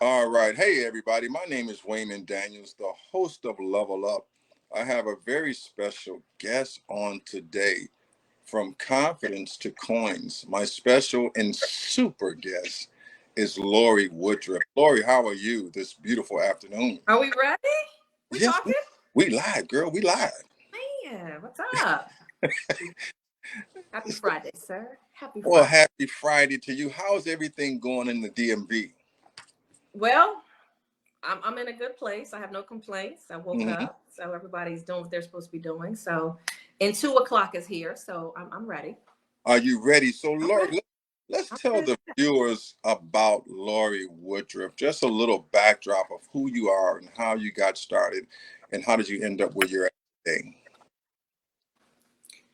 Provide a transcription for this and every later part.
All right. Hey, everybody. My name is Wayman Daniels, the host of Level Up. I have a very special guest on today. From confidence to coins, my special and super guest is Lorie Woodruff. Lorie, how are you this beautiful afternoon? Are we ready? We Yes, talking? we live, girl. We live. Man, what's up? Happy Friday, sir. Happy Well, Friday. happy Friday to you. How's everything going in the DMV? Well, I'm in a good place. I have no complaints. I woke Mhm. up, so everybody's doing what they're supposed to be doing. So, and 2 o'clock is here, so I'm ready. Are you ready? So, I'm ready. Lorie, let's I'm tell ready. the viewers about Lorie Woodruff. Just a little backdrop of who you are and how you got started, and how did you end up where you're at today.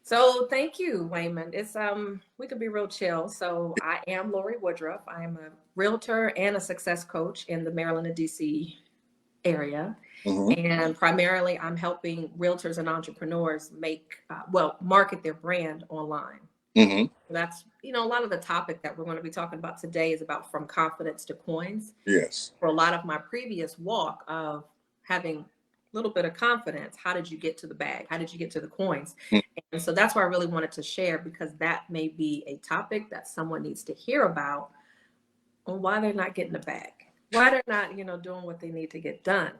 So thank you, Wayman. It's we could be real chill. So I am Lorie Woodruff. I am a realtor and a success coach in the Maryland and DC area. Hmm. And primarily, I'm helping realtors and entrepreneurs market their brand online. Hmm. That's, a lot of the topic that we're going to be talking about today is about from confidence to coins. Yes. For a lot of my previous walk of having a little bit of confidence, how did you get to the bag? How did you get to the coins? And so that's why I really wanted to share, because that may be a topic that someone needs to hear about on why they're not getting the bag, why they're not, doing what they need to get done.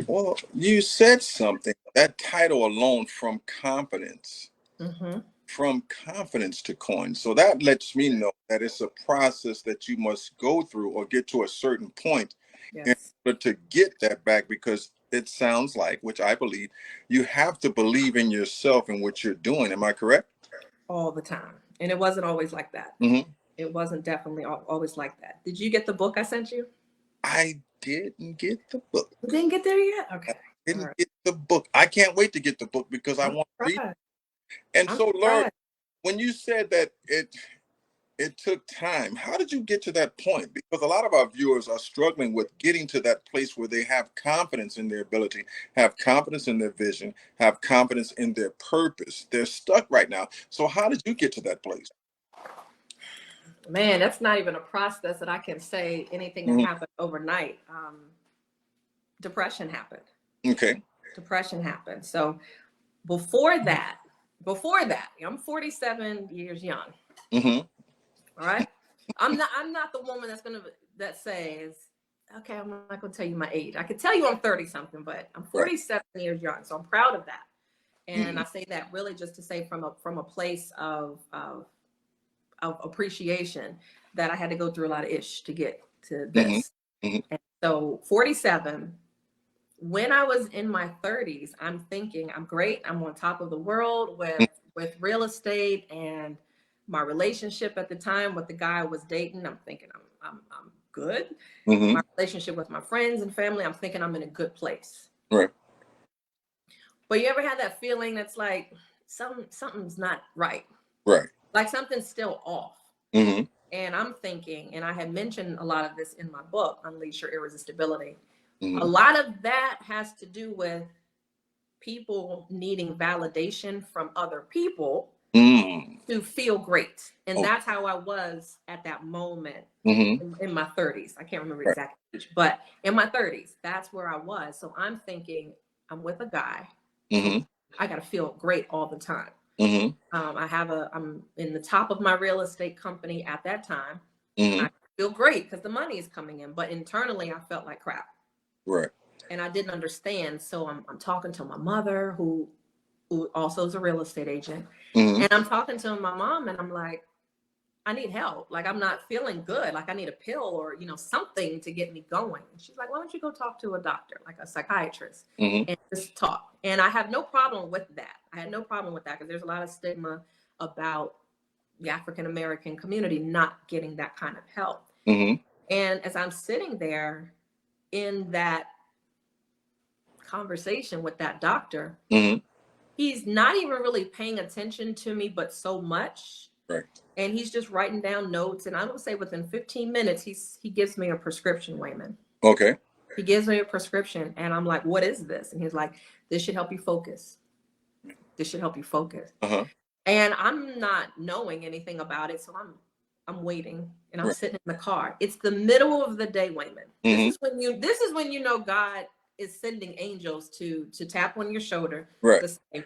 Well, you said something. That title alone, Mm-hmm. from confidence to coins. So that lets me know that it's a process that you must go through or get to a certain point in Yes. order to get that back, because it sounds like, which I believe, you have to believe in yourself and what you're doing. Am I correct? All the time. And it wasn't always like that. Hmm. It wasn't definitely always like that. Did you get the book I sent you? I didn't get the book. You didn't get there yet? I Okay. All didn't right. get the book. I can't wait to get the book because I I'm want to read. surprised. And I'm so, Laura, surprised. when you said that it took time, how did you get to that point? Because a lot of our viewers are struggling with getting to that place where they have confidence in their ability, have confidence in their vision, have confidence in their purpose. They're stuck right now. So how did you get to that place? Man, that's not even a process that I can say anything that Hmm. happened overnight. Depression happened. Okay. Depression happened. So before that, I'm 47 years young. Hmm. All right. I'm not the woman that says, okay, I'm not gonna tell you my age. I could tell you I'm 30 something, but I'm Right. 47 years young. So I'm proud of that. And Hmm. I say that really just to say from a place of appreciation that I had to go through a lot of ish to get to Hmm. this. Hmm. And so 47, when I was in my 30s, I'm thinking I'm great. I'm on top of the world with real estate and my relationship at the time with the guy I was dating. I'm thinking I'm good. My Hmm. relationship with my friends and family, I'm thinking I'm in a good place. Right. But you ever had that feeling that's like something's not right? Right. Like something's still off. Hmm. And I'm thinking, and I had mentioned a lot of this in my book, Unleash Your Irresistibility. A Hmm. lot of that has to do with people needing validation from other people Mm. to feel great. And Oh. that's how I was at that moment Hmm. in my 30s. I can't remember Right. exact age, but in my 30s, that's where I was. So I'm thinking, I'm with a guy, so Hmm. I got to feel great all the time. Hmm. I'm in the top of my real estate company at that time. Hmm. I feel great because the money is coming in, but internally I felt like crap Right. and I didn't understand. So I'm talking to my mother, who also is a real estate agent, Hmm. and I'm talking to my mom, and I'm like, I need help. Like I'm not feeling good. Like I need a pill or something to get me going. And she's like, why don't you go talk to a doctor, like a psychiatrist, Hmm. and just talk. And I have no problem with that. I had no problem with that because there's a lot of stigma about the African American community not getting that kind of help. Hmm. And as I'm sitting there in that conversation with that doctor, Hmm. he's not even really paying attention to me, but so much. Right. And he's just writing down notes. And I would say within 15 minutes, he gives me a prescription, Wayman. Okay. He gives me a prescription. And I'm like, what is this? And he's like, this should help you focus. This should help you focus. Uh-huh. And I'm not knowing anything about it. So I'm waiting and I'm Right. sitting in the car. It's the middle of the day, Wayman. This is when you know God is sending angels to tap on your shoulder Right. to say,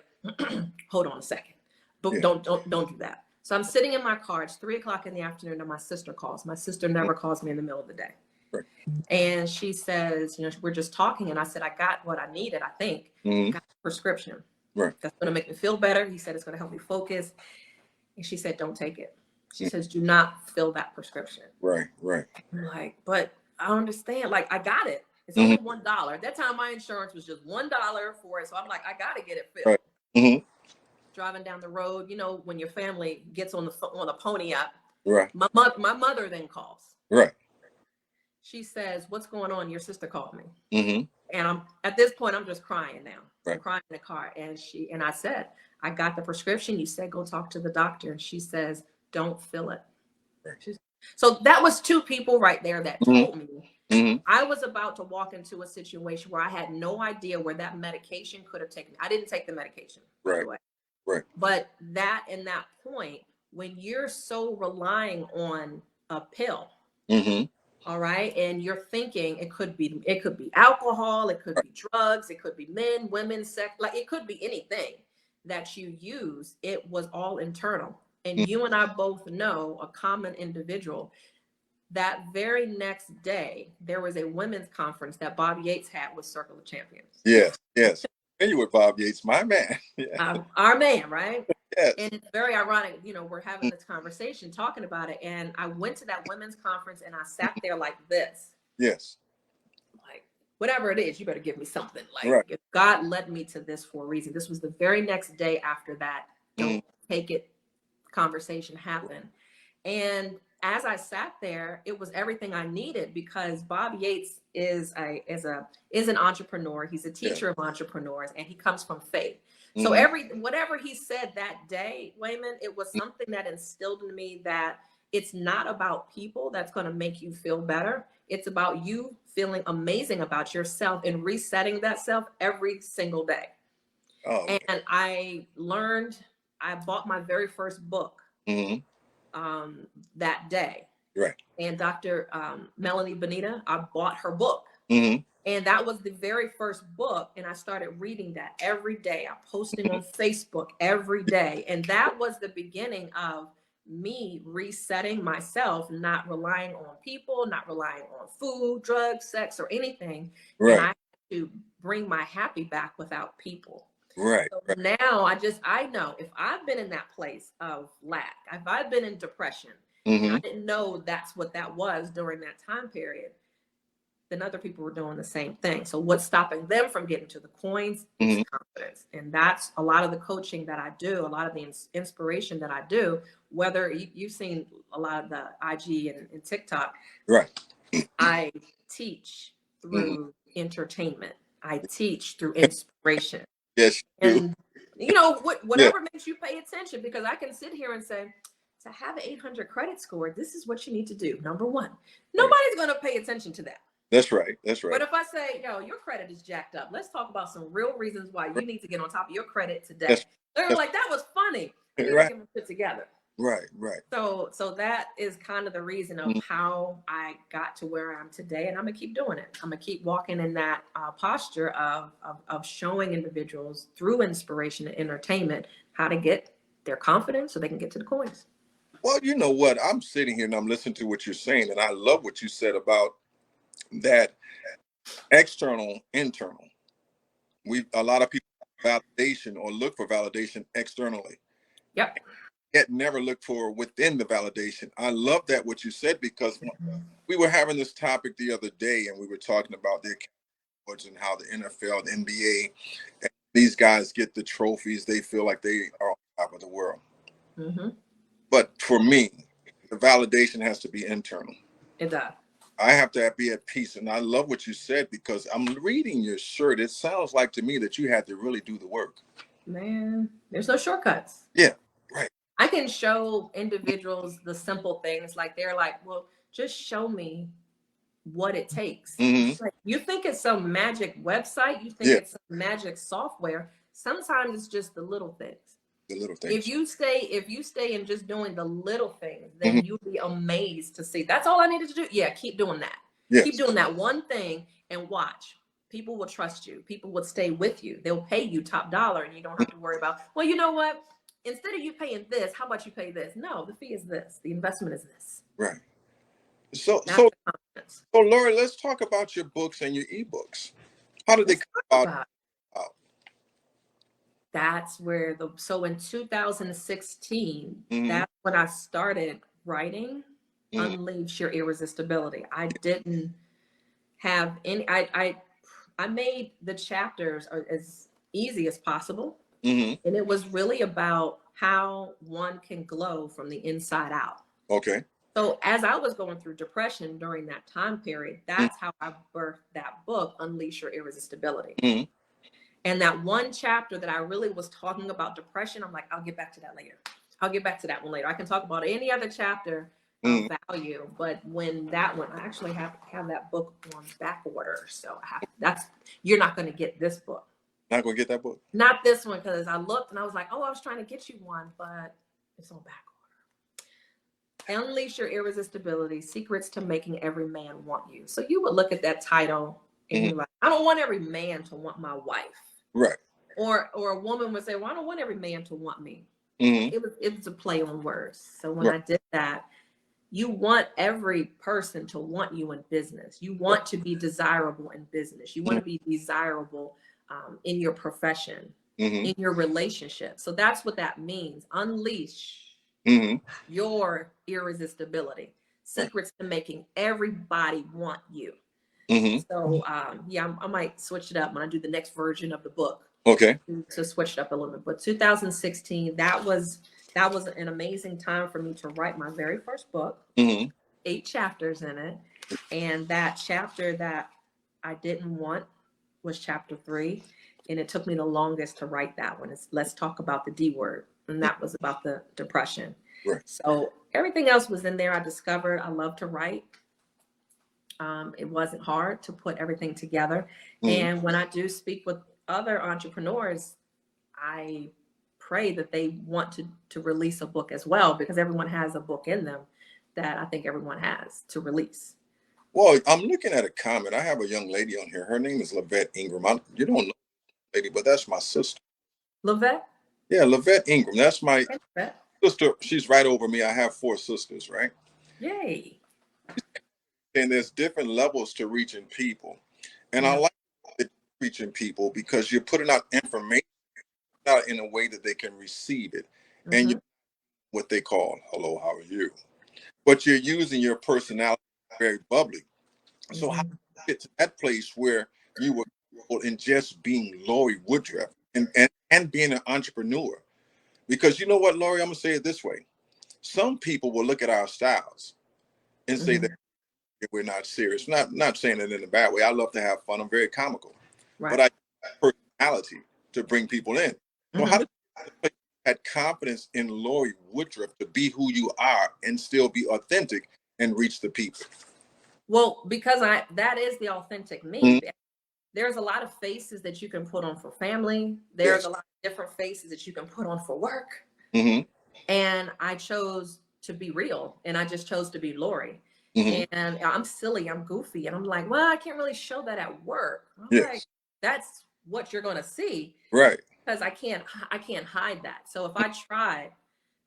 hold on a second. But Yeah. don't do that. So I'm sitting in my car. It's 3:00 in the afternoon, and my sister calls. My sister never calls me in the middle of the day. Right. And she says, we're just talking. And I said, I got what I needed, I think. I got a prescription. Right. That's going to make me feel better. He said, it's going to help me focus. And she said, don't take it. She says, do not fill that prescription. Right. Right. I'm like, but I understand. Like, I got it. It's only $1. At that time, my insurance was just $1 for it. So I'm like, I got to get it filled. Right. Driving down the road, when your family gets on the pony up. Right. My mother then calls. Right. She says, what's going on? Your sister called me. And I'm at this point, I'm just crying now. Right. I'm crying in the car. And I said, I got the prescription. You said, go talk to the doctor. And she says, don't fill it. Right. So that was two people right there that told me I was about to walk into a situation where I had no idea where that medication could have taken me. I didn't take the medication. Right. By the way. Right. But that point, when you're so relying on a pill, all right, and you're thinking it could be alcohol, it could be drugs, it could be men, women, sex, like it could be anything that you use. It was all internal. And you and I both know a common individual. That very next day, there was a women's conference that Bob Yates had with Circle of Champions. Yes. Yes. You with Bob Yates, my man. Yeah. Our man, right? Yes. And it's very ironic, we're having this conversation, talking about it. And I went to that women's conference and I sat there like this. Yes. Like, whatever it is, you better give me something. Like, right. If God led me to this for a reason. This was the very next day after that don't take it conversation happened. And as I sat there, it was everything I needed, because Bob Yates is an entrepreneur. He's a teacher of entrepreneurs, and he comes from faith. So whatever he said that day, Wayman, it was something that instilled in me that it's not about people that's going to make you feel better. It's about you feeling amazing about yourself and resetting that self every single day. Oh, okay. And I bought my very first book that day. Right. And Dr. Melanie Bonita, I bought her book. And that was the very first book. And I started reading that every day. I'm posting on Facebook every day. And that was the beginning of me resetting myself, not relying on people, not relying on food, drugs, sex, or anything. Right. And I had to bring my happy back without people. Right. So now I know if I've been in that place of lack, if I've been in depression, and I didn't know that's what that was during that time period, then other people were doing the same thing. So what's stopping them from getting to the coins is confidence. And that's a lot of the coaching that I do, a lot of the inspiration that I do, whether you've seen a lot of the IG and TikTok. Right. I teach through entertainment. I teach through inspiration. Yes. And whatever makes you pay attention, because I can sit here and say, to have an 800 credit score, this is what you need to do. Number one, nobody's going to pay attention to that. That's right. That's right. But if I say, your credit is jacked up, let's talk about some real reasons why you need to get on top of your credit today. They're like, that was funny. Right. Get it together. Right. Right. So that is kind of the reason of how I got to where I am today. And I'm going to keep doing it. I'm going to keep walking in that posture of showing individuals through inspiration and entertainment how to get their confidence so they can get to the coins. Well, you know what? I'm sitting here and I'm listening to what you're saying. And I love what you said about that external, internal. A lot of people validation or look for validation externally. Yep. Yet never look for within the validation. I love that what you said, because we were having this topic the other day and we were talking about the awards and how the NFL, the NBA, these guys get the trophies. They feel like they are on top of the world. But for me, the validation has to be internal. It does. I have to be at peace. And I love what you said, because I'm reading your shirt. It sounds like to me that you had to really do the work. Man, there's no shortcuts. Yeah, right. I can show individuals the simple things. Like, they're like, well, just show me what it takes. Like, you think it's some magic website. You think it's some magic software. Sometimes it's just the little things. The little If things. you stay in just doing the little things, Hmm. then you'll be amazed to see. That's all I needed to do. Yeah, keep doing that. Yes. Keep doing that one thing and watch. People will trust you. People will stay with you. They'll pay you top dollar, and you don't have to worry about, well, you know what? Instead of you paying this, how about you pay this? No, the fee is this. The investment is this. Right. So, That's so, the confidence. so, Lorie, let's talk about your books and your ebooks. How did they Let's come talk about? about it. That's where so in 2016, Mm-hmm. that's when I started writing Mm-hmm. Unleash Your Irresistibility. I didn't have any, I made the chapters as easy as possible. Mm-hmm. And it was really about how one can glow from the inside out. Okay. So as I was going through depression during that time period, that's how I birthed that book, Unleash Your Irresistibility. Mm-hmm. And that one chapter that I really was talking about depression, I'm like, I'll get back to that later. I'll get back to that one later. I can talk about any other chapter of value, but when that one, I actually have that book on back order. So you're not going to get this book. Not gonna get that book. Not this one, because I looked and I was like, oh, I was trying to get you one, but it's on back order. Unleash Your Irresistibility, Secrets to Making Every Man Want You. So you would look at that title and you're like, I don't want every man to want my wife. Right. Or a woman would say, well, I don't want every man to want me. Mm-hmm. It was a play on words. So when I did that, you want every person to want you in business. You want to be desirable in business. You want to be desirable in your profession, in your relationship. So that's what that means. Unleash your irresistibility. Secrets to making everybody want you. So yeah, I might switch it up when I do the next version of the book. Okay. To switch it up a little bit. But 2016, that was an amazing time for me to write my very first book. 8 chapters in it. And that chapter that I didn't want was chapter 3. And it took me the longest to write that one. It's Let's Talk About the D Word. And that was about the depression. Right. So everything else was in there. I discovered I love to write. It wasn't hard to put everything together. And when I do speak with other entrepreneurs, I pray that they want to release a book as well, because everyone has a book in them that I think everyone has to release. Well, I'm looking at a comment. I have a young lady on here. Her name is Lavette Ingram. You don't know lady, but that's my sister. Lavette? Yeah, Lavette Ingram. That's my sister. She's right over me. I have 4 sisters, right? Yay. And there's different levels to reaching people. And I like reaching people because you're putting out information out in a way that they can receive it. And you what they call, hello, how are you? But you're using your personality very bubbly. So how do you get to that place where you were in just being Lorie Woodruff and being an entrepreneur? Because you know what, Lorie, I'm gonna say it this way. Some people will look at our styles and say that we're not serious. Not saying it in a bad way. I love to have fun. I'm very comical. But I have personality to bring people in. So how did you have confidence in Lorie Woodruff to be who you are and still be authentic and reach the people? Well, because that is the authentic me. There's a lot of faces that you can put on for family. There's a lot of different faces that you can put on for work. And I chose to be real, and I just chose to be Lorie. And I'm silly, I'm goofy, and I'm like, well, I can't really show that at work. I'm like, that's what you're going to see, right? Because I can't hide that. So if I try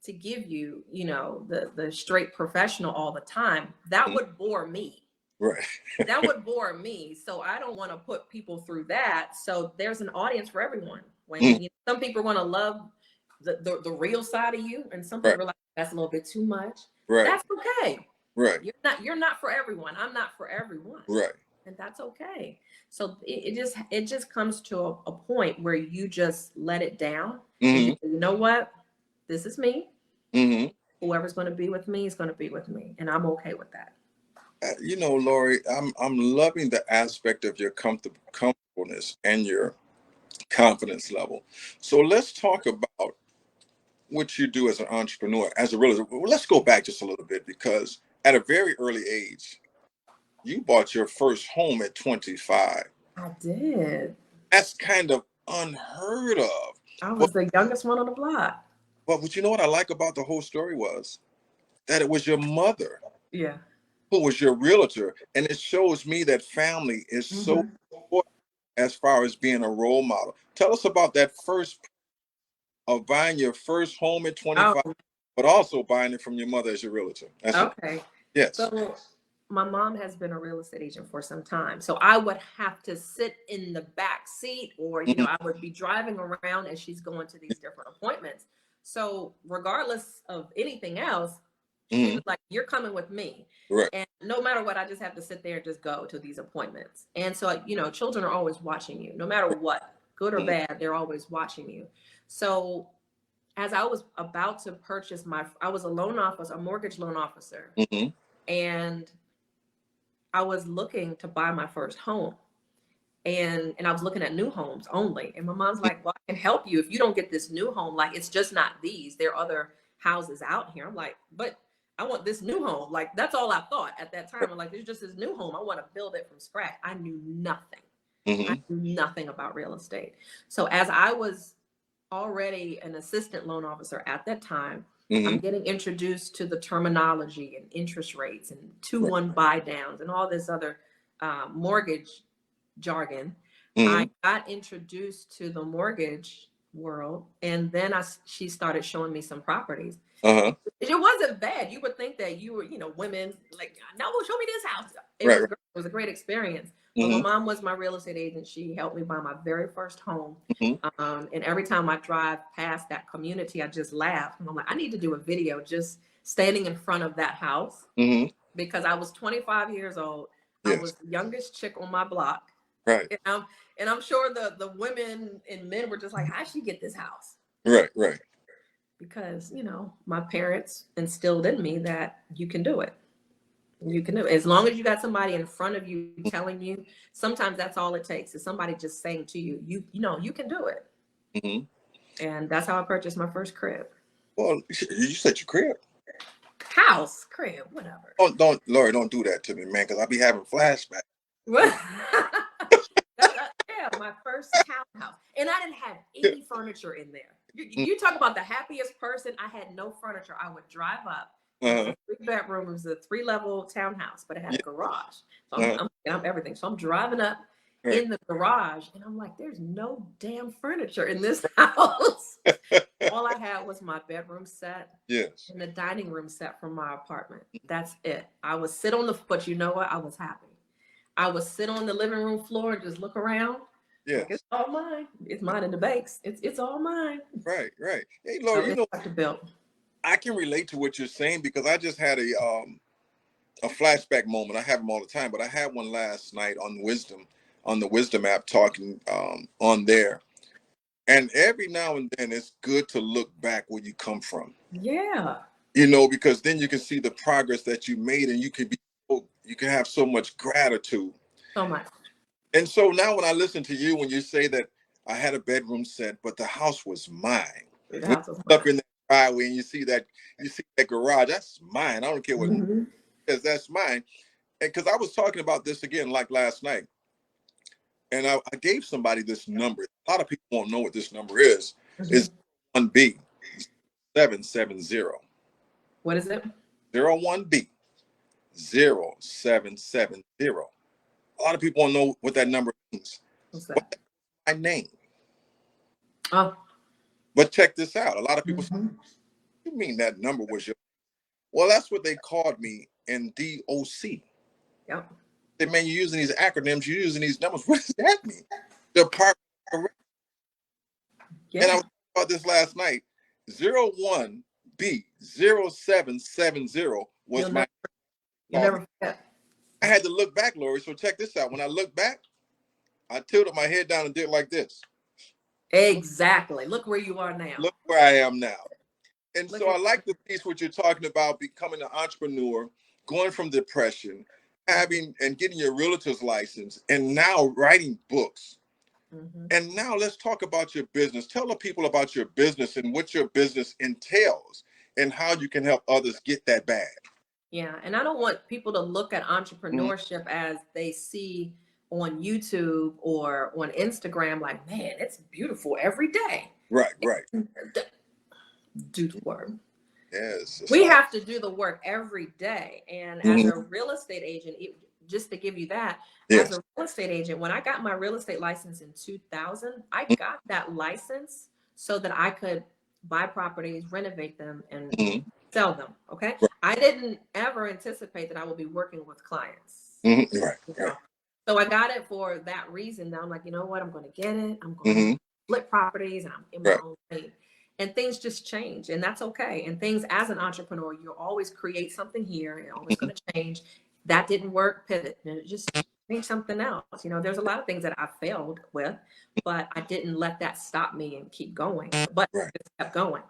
to give you, the straight professional all the time, that would bore me. Right. That would bore me. So I don't want to put people through that. So there's an audience for everyone. When some people want to love the real side of you, and some people are like, that's a little bit too much. Right. That's okay. Right. You're not for everyone. I'm not for everyone. Right. And that's okay. So it just comes to a point where you just let it down. And you know what? This is me. Whoever's going to be with me is going to be with me, and I'm okay with that. Lorie, I'm loving the aspect of your comfortableness and your confidence level. So let's talk about what you do as an entrepreneur, as a realtor. Well, let's go back just a little bit, because at a very early age, you bought your first home at 25. I did. That's kind of unheard of. I was the youngest one on the block. But what you know what I like about the whole story was that it was your mother Yeah. who was your realtor. And it shows me that family is so Hmm. important as far as being a role model. Tell us about that first of buying your first home at Oh, 25, but also buying it from your mother as your realtor. That's it. okay. Yes. So my mom has been a real estate agent for some time. So I would have to sit in the back seat, or, Hmm. I would be driving around as she's going to these different appointments. So regardless of anything else, she Hmm. was like, "You're coming with me." Right. And no matter what, I just have to sit there and just go to these appointments. And so, children are always watching you, no matter what, good or Hmm. bad, they're always watching you. So as I was about to purchase I was a loan officer, a mortgage loan officer, Hmm. and I was looking to buy my first home. And I was looking at new homes only. And my mom's like, "Well, I can help you if you don't get this new home. Like, it's just not these. There are other houses out here." I'm like, "But I want this new home." Like, that's all I thought at that time. I'm like, "There's just this new home. I want to build it from scratch." I knew nothing. I Hmm. knew nothing about real estate. So as I was already an assistant loan officer at that time, Hmm. I'm getting introduced to the terminology and interest rates and Right. 2-1 buy downs and all this other mortgage jargon. I Hmm. got introduced to the mortgage world, and then she started showing me some properties. Uh-huh. It wasn't bad. You would think that you were, women like, "No, show me this house." It Right. was Right. great. It was a great experience. But my Hmm. mom was my real estate agent. She helped me buy my very first home. Hmm. And every time I drive past that community, I just laugh. And I'm like, I need to do a video just standing in front of that house, Hmm. because I was 25 years old. I Yes. was the youngest chick on my block. Right. And I'm sure the women and men were just like, "How'd she get this house?" Right. Right. Because, my parents instilled in me that you can do it. You can do it. As long as you got somebody in front of you telling you, sometimes that's all it takes is somebody just saying to you, you can do it. Hmm. And that's how I purchased my first crib. Well, you said your crib. House, crib, whatever. Don't, Lori, don't do that to me, man, because I'll be having flashbacks. Yeah, my first townhouse. And I didn't have any furniture in there. You talk about the happiest person. I had no furniture. I would drive up. It was Uh-huh. a 3 bedroom. It was a 3-level townhouse, but it had a Yeah. garage. So I'm, Uh-huh. I'm everything. So I'm driving up Right. in the garage, and I'm like, "There's no damn furniture in this house." All I had was my bedroom set Yes. and the dining room set from my apartment. That's it. I would sit on but you know what? I was happy. I would sit on the living room floor and just look around. Like, it's Yes. all mine. It's mine in the banks. It's all mine. Right. Right. Hey, So Lori, it's like to build. I can relate to what you're saying because I just had a flashback moment. I have them all the time, but I had one last night on the Wisdom app, talking on there. And every now and then, it's good to look back where you come from. Yeah. Because then you can see the progress that you made, and you can have so much gratitude. So much. And so now, when I listen to you, when you say that I had a bedroom set, but the house was mine. The When house was you up mine. in the driveway and you see that garage, that's mine. I don't care what Mm-hmm. says, that's mine. And because I was talking about this again, like last night, and I gave somebody this number. A lot of people won't know what this number is. Mm-hmm. It's 1B 770. What is it? 01B 0770. A lot of people won't know what that number means. What's What's that? my name? Oh. But check this out. A lot of people say, Mm-hmm. "You mean that number was your?" Well, that's what they called me in DOC. Yep. They, "Man, you're using these acronyms, you're using these numbers. What does that mean?" Department. And I Yeah. was talking about this last night. 01B 0770 You'll was never my you'll call me. never forget. I had to look back, Lori. So check this out. When I look back, I tilted my head down and did like this. Exactly. Look where you are now. Look where I am now. And Look so at I like the piece what you're talking about, becoming an entrepreneur, going from depression, having and getting your realtor's license, and now writing books. mm-hmm. And now let's talk about your business. Tell the people about your business and what your business entails and how you can help others get that bag. Yeah, and I don't want people to look at Mhm. entrepreneurship as they see on YouTube or on Instagram, like, "Man, it's beautiful every day." Right, right. do the work. Yes. We have to do the work every day. And as a real estate agent, just to give you that, as a real estate agent, when I got my real estate license in 2000, I got that license so that I could buy properties, renovate them, and sell them. Okay. Right. I didn't ever anticipate that I would be working with clients. Right. Right. So I got it for that reason. Now I'm like, you know what? I'm going to get it. I'm going to flip properties, and I'm in my own lane. And things just change, and that's okay. And things, as an entrepreneur, you'll always create something here, and always going to change. That didn't work, pivot, and just change something else. You know, there's a lot of things that I failed with, but I didn't let that stop me and keep going, but just kept going.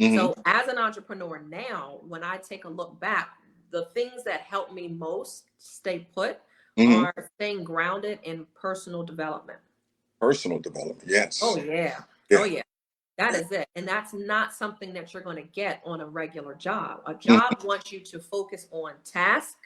So as an entrepreneur now, when I take a look back, the things that help me most stay put are staying grounded in personal development. Personal development, yes. Oh, yeah. Oh, yeah. That is it. And that's not something that you're going to get on a regular job. A job wants you to focus on task.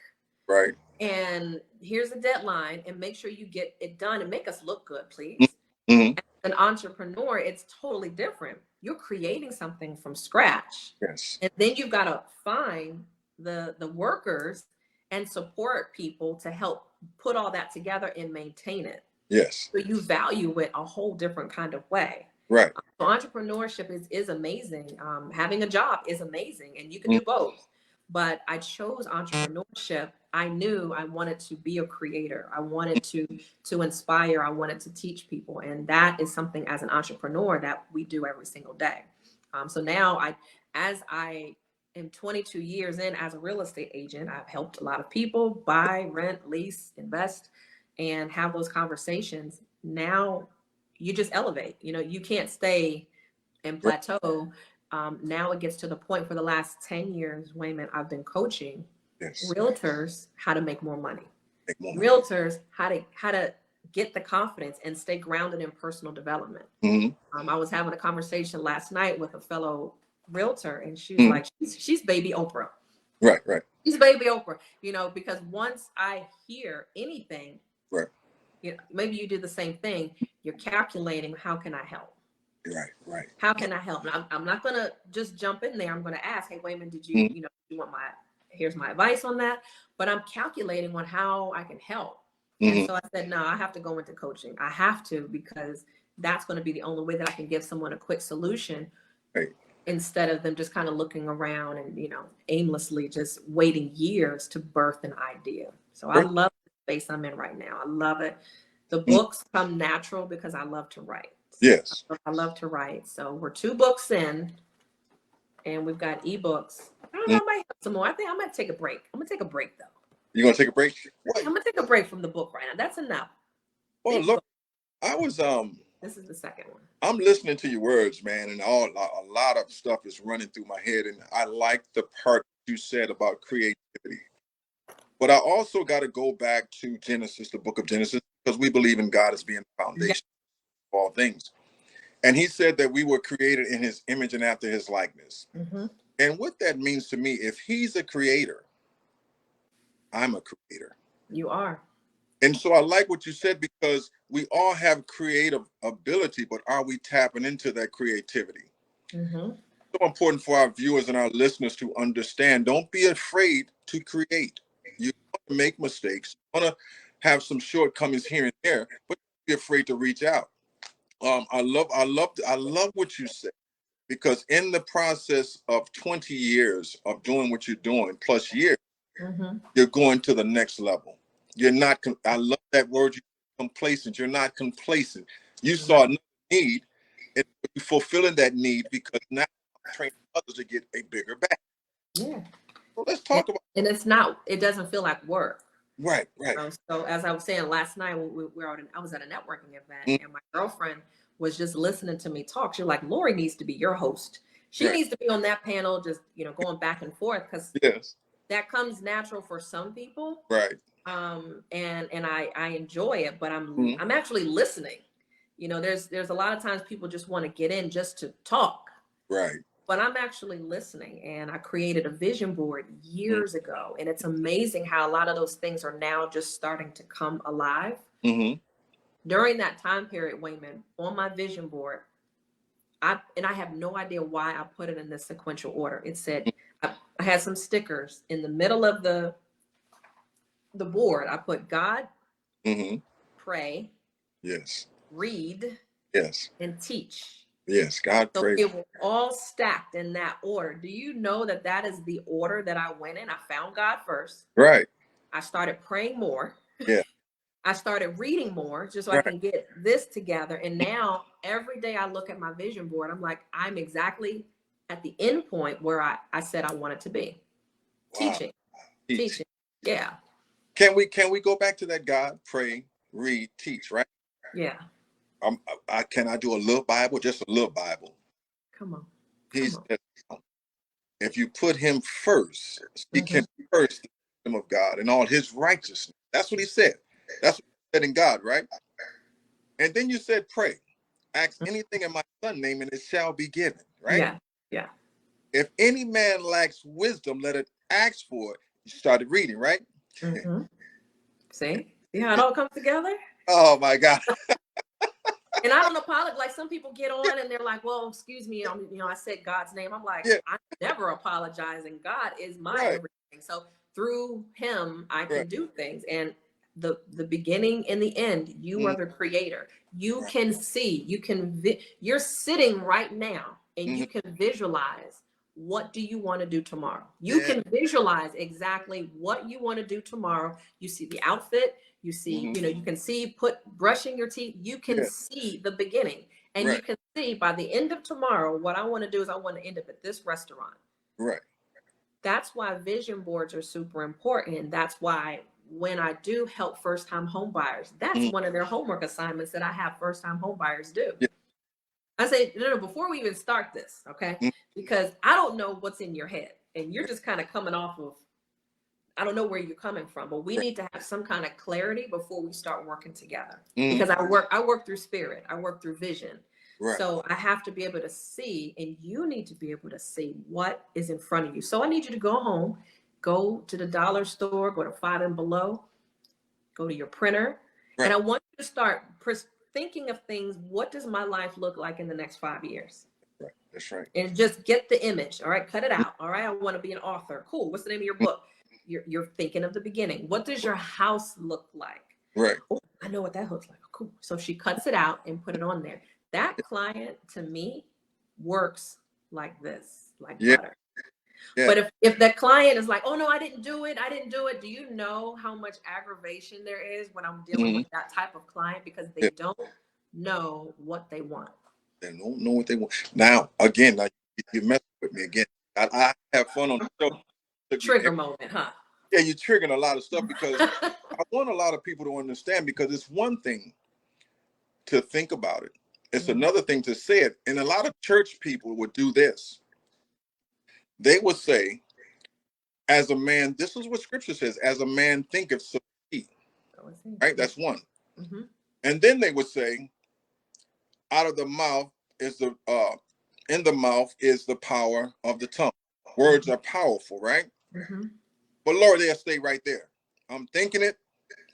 Right. And here's a deadline, and make sure you get it done and make us look good, please. As an entrepreneur, it's totally different. You're creating something from scratch. Yes. And then you've got to find the workers and support people to help put all that together and maintain it. Yes. So you value it a whole different kind of way. Right. So entrepreneurship is amazing. Having a job is amazing, and you can do both. But I chose entrepreneurship. I knew I wanted to be a creator. I wanted to inspire. I wanted to teach people. And that is something, as an entrepreneur, that we do every single day. So now as I am 22 years in as a real estate agent, I've helped a lot of people buy, rent, lease, invest, and have those conversations. Now you just elevate. You know, you can't stay and plateau. Now it gets to the point, for the last 10 years, WAYMON, I've been coaching realtors how to make more money. Realtors how to get the confidence and stay grounded in personal development. I was having a conversation last night with a fellow realtor, and she was like, she's baby Oprah. Right. She's baby Oprah, you know, because once I hear anything, you know, maybe you do the same thing. You're calculating, how can I help? Right. How can I help? Now, I'm not going to just jump in there. I'm going to ask, hey, WAYMON, did you, you know, you want here's my advice on that. But I'm calculating on how I can help. And so I said, no, I have to go into coaching. I have to, because that's going to be the only way that I can give someone a quick solution. Instead of them just kind of looking around and, you know, aimlessly just waiting years to birth an idea. So I love the space I'm in right now. I love it. The books come natural because I love to write. Yes. I love to write. So we're 2 books in, and we've got ebooks. I don't know, I might have some more. I think I might take a break. I'm going to take a break, though. You're going to take a break? I'm going to take a break from the book right now. That's enough. Well, look, I was this is the second one. I'm listening to your words, man, and a lot of stuff is running through my head, and I like the part you said about creativity. But I also got to go back to Genesis, the book of Genesis, because we believe in God as being the foundation of all things. And he said that we were created in his image and after his likeness. And what that means to me, if he's a creator, I'm a creator. You are. And so I like what you said, because we all have creative ability, but are we tapping into that creativity? So important for our viewers and our listeners to understand. Don't be afraid to create. You want to make mistakes. You want to have some shortcomings here and there, but don't be afraid to reach out. I love what you said, because in the process of 20 years of doing what you're doing, plus years, you're going to the next level. You're not, I love that word, you're complacent. You're not complacent. You saw a need, and you're fulfilling that need, because now I'm training others to get a bigger bag. Yeah. So let's talk about. And it doesn't feel like work. Right. So as I was saying last night, I was at a networking event, and my girlfriend was just listening to me talk. She's like, Lorie needs to be your host. She needs to be on that panel, just, you know, going back and forth, because that comes natural for some people. Right. And I enjoy it, but I'm actually listening. You know, there's a lot of times people just want to get in just to talk. Right. But I'm actually listening, and I created a vision board years ago. And it's amazing how a lot of those things are now just starting to come alive. During that time period, WAYMON, on my vision board, I have no idea why I put it in this sequential order. It said, I had some stickers in the middle of the board. I put God, pray, yes, read, yes, and teach. yes. God, So pray. it was all stacked in that order. Do you know that that is the order that I went in? I found God first. Right. I started praying more. Yeah. I started reading more just so I Right. can get this together. And now every day I look at my vision board, I'm like, I'm exactly at the end point where I said I wanted to be. Wow. Teaching. Teach. Teaching. Yeah. Can we go back to that? God, pray, read, teach, right? Yeah. Can I do a little Bible? Just a little Bible. Come on. He Come on. said, if you put him first, seek him first, the kingdom of God and all his righteousness. That's what he said. That's what he said in God, right? And then you said, pray. Ask anything in my son's name and it shall be given, right? Yeah. Yeah. If any man lacks wisdom, let it ask for it. You started reading, right? See how it all comes together? Oh my God. And I don't apologize. Like some people get on and they're like, well, excuse me, I said God's name. I'm like, Yeah. I'm never apologizing. God is my Right. everything. So through him, I can Right. do things. And the beginning and the end, you are the creator. You can see, you're sitting right now and you can visualize, what do you want to do tomorrow? You can visualize exactly what you want to do tomorrow. You see the outfit. You see, you can see brushing your teeth. You can see the beginning, and you can see by the end of tomorrow, what I want to do is I want to end up at this restaurant. Right. That's why vision boards are super important. And that's why when I do help first-time home buyers, that's one of their homework assignments that I have first-time home buyers do. Yeah. I say, no, before we even start this, okay? Because I don't know what's in your head, and you're just kind of coming off of, I don't know where you're coming from, but we need to have some kind of clarity before we start working together. Because I work through spirit, I work through vision. Right. So I have to be able to see, and you need to be able to see what is in front of you. So I need you to go home, go to the dollar store, go to Five and Below, go to your printer, and I want you to start thinking of things. What does my life look like in the next 5 years? Right. That's right. And just get the image. All right, cut it out. All right, I want to be an author. Cool. What's the name of your book? You're thinking of the beginning. What does your house look like? Right. Oh, I know what that looks like. Cool. So she cuts it out and put it on there. That client to me works like this, like butter. Yeah. But if that client is like, oh no, I didn't do it. Do you know how much aggravation there is when I'm dealing with that type of client? Because they don't know what they want. They don't know what they want. Now, again, you mess with me again. I have fun on the show. Trigger moment, huh? Yeah, you're triggering a lot of stuff because I want a lot of people to understand, because it's one thing to think about it. It's another thing to say it. And a lot of church people would do this. They would say, as a man, this is what scripture says, as a man thinketh, so is he. Right? That's one. And then they would say, out of the mouth is in the mouth is the power of the tongue. Words are powerful, right? But Lord, they'll stay right there. I'm thinking it,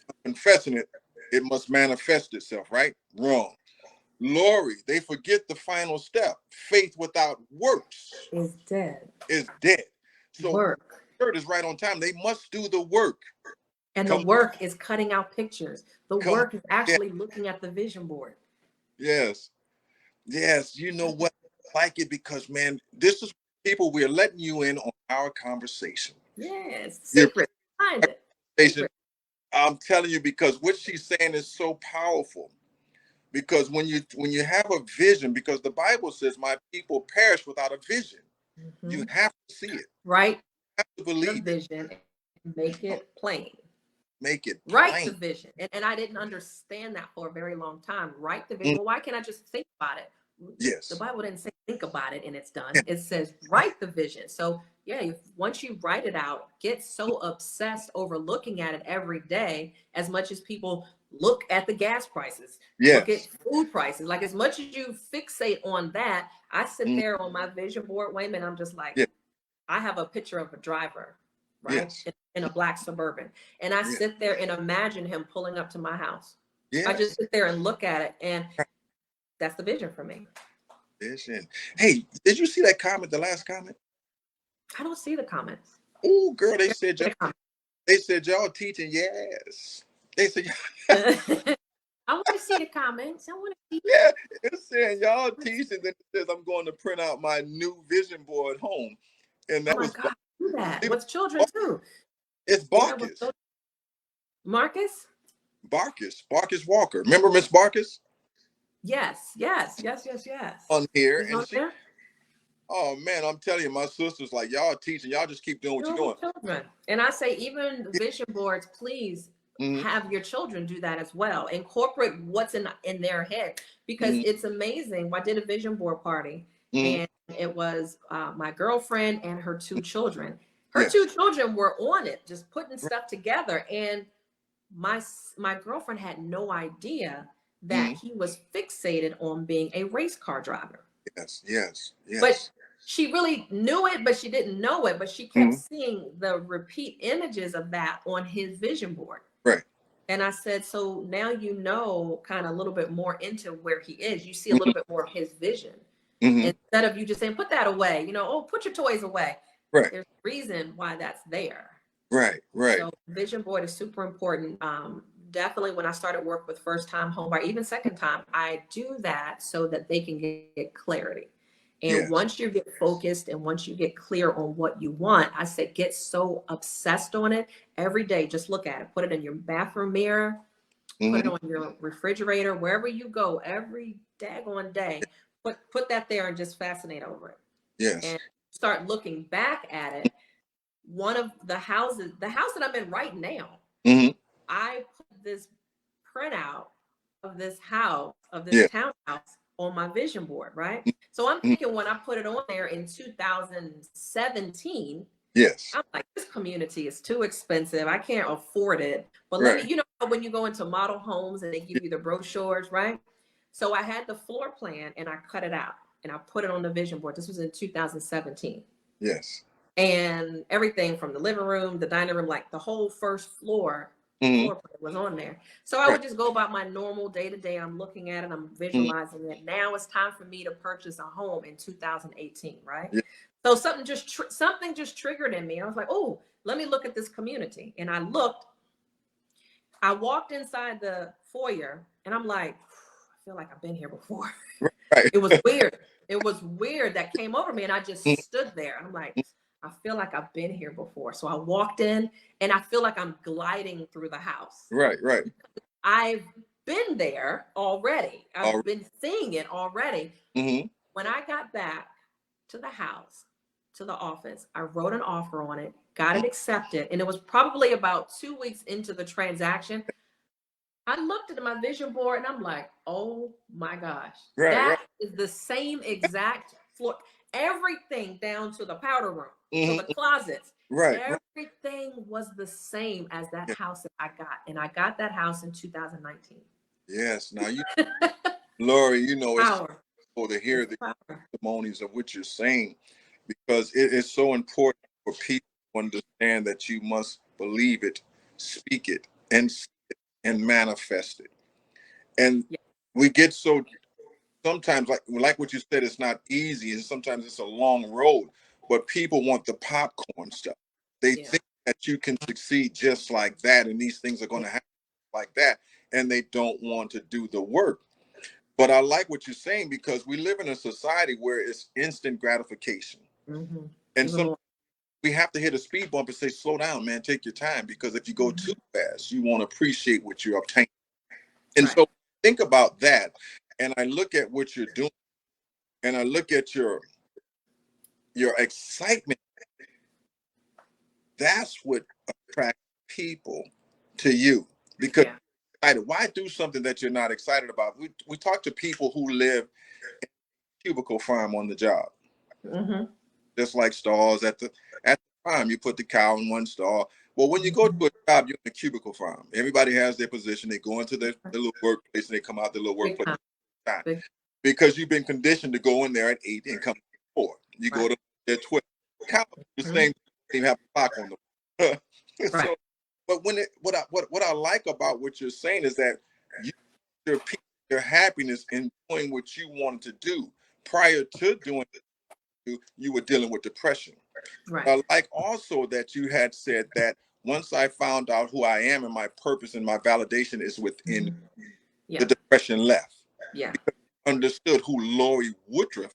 I'm confessing it, it must manifest itself, right? Wrong. Lorie, they forget the final step. Faith without works is dead. So work. Word is right on time. They must do the work. And the work is cutting out pictures. The work is actually looking at the vision board. Yes. Yes. You know what? I like it because, man, this is people, we're letting you in on our conversation. Yes. Secret. Find it. Secret. I'm telling you, because what she's saying is so powerful. Because when you have a vision, because the Bible says, my people perish without a vision. You have to see it. Right. You have to believe the vision and make it plain. Make it plain. Write the vision. And I didn't understand that for a very long time. Write the vision. Well, why can't I just think about it? Yes. The Bible didn't say think about it and it's done. It says write the vision. So yeah, once you write it out, get so obsessed over looking at it every day, as much as people look at the gas prices, look at food prices. Like, as much as you fixate on that, I sit there on my vision board, WAYMON, I'm just like, I have a picture of a driver, right? In a black Suburban. And I sit there and imagine him pulling up to my house. I just sit there and look at it, and that's the vision for me. Vision. Hey, did you see that comment, the last comment? I don't see the comments. Oh, girl, they said The comments. y'all teaching. Yes. They said, I want to see the comments. I want to see. yeah, it's saying y'all teaching. Then it says I'm going to print out my new vision board home. And Oh that my was God, do that with children too. it's Yeah, with Barkis. Marcus. Barkis Walker. Remember Miss Barkis Yes, yes, yes, yes, yes. on here? He's And on she, there. oh man, I'm telling you, my sister's like, y'all teaching, y'all just keep doing what you're Doing doing. with children. And I say, even vision boards, please Mm-hmm. have your children do that as well. Incorporate what's in their head, because Mm-hmm. it's amazing. I did a vision board party, Mm-hmm. and it was my girlfriend and her two children. Her Yes. two children were on it, just putting Right. stuff together. And my girlfriend had no idea that Mm-hmm. he was fixated on being a race car driver. Yes. Yes. But Yes. she really knew it, but she didn't know it. But she kept Mm-hmm. seeing the repeat images of that on his vision board. Right. And I said, so now you know kind of a little bit more into where he is. You see a Mm-hmm. little bit more of his vision. Mm-hmm. Instead of you just saying, put that away, oh, put your toys away. Right. There's a reason why that's there. Right. Right. So vision board is super important. Definitely when I started work with first time home buyer, even second time, I do that so that they can get clarity. And Yes. once you get focused and once you get clear on what you want, I said, get so obsessed on it every day. Just look at it, put it in your bathroom mirror, put it Mm-hmm. on your refrigerator, wherever you go, every daggone day, put that there and just fascinate over it. Yes. And start looking back at it. One of the house that I'm in right now, Mm-hmm. I put this printout of this house, of this Yeah. townhouse on my vision board, right? Mm-hmm. So I'm thinking when I put it on there in 2017, Yes. I'm like, this community is too expensive. I can't afford it. But let Right. me, when you go into model homes and they give you the brochures, right? So I had the floor plan and I cut it out and I put it on the vision board. This was in 2017. Yes. And everything from the living room, the dining room, like the whole first floor Mm-hmm. plan was on there. So I Right. would just go about my normal day to day. I'm looking at it, I'm Mm-hmm. visualizing it. Now it's time for me to purchase a home in 2018, right? Yeah. So something just triggered in me. I was like, oh, let me look at this community. And I walked inside the foyer and I'm like, I feel like I've been here before. Right. It was weird. It was weird that came over me and I just Mm-hmm. stood there. And I'm like, I feel like I've been here before. So I walked in and I feel like I'm gliding through the house. Right. Right. I've been there already. All I've been seeing it already. Mm-hmm. When I got back to the house, to the office, I wrote an offer on it, got it accepted. And it was probably about 2 weeks into the transaction. I looked at my vision board and I'm like, oh my gosh, Right. that Right. is the same exact floor, everything down to the powder room, Mm-hmm. to the closets. Right. Everything was the same as that Yeah. house that I got. And I got that house in 2019. Yes. Now Lorie, it's Power. cool to hear It's the power. testimonies of what you're saying, because it is so important for people to understand that you must believe it, speak it, and see it, and manifest it. And Yeah. we get so sometimes, like what you said, it's not easy, and sometimes it's a long road. But people want the popcorn stuff. They Yeah. think that you can succeed just like that, and these things are going to happen like that, and they don't want to do the work. But I like what you're saying, because we live in a society where it's instant gratification. Mm-hmm. And Even so more. we have to hit a speed bump and say, slow down, man, take your time. Because if you go Mm-hmm. too fast, you won't appreciate what you're obtaining. And Right. so think about that. And I look at what you're doing, and I look at your excitement. That's what attracts people to you. Because Yeah. why do something that you're not excited about? We talk to people who live in a cubicle farm on the job. Mm-hmm. Just like stalls at the farm, you put the cow in one stall. Well, when you go to a job, you're in a cubicle farm. Everybody has their position. They go into their little workplace and they come out their little Big workplace time. Big. because you've been conditioned to go in there at 8 and come at 4. You Right. go to at 12. Cow the Mm-hmm. same. They have a clock on them. Right. So, but what I like about what you're saying is that your peace, your happiness in doing what you wanted to do, prior to doing it, you were dealing with depression. Right. I like also that you had said that once I found out who I am and my purpose and my validation is within, Yeah. the depression left. Yeah. Because you understood who Lorie Woodruff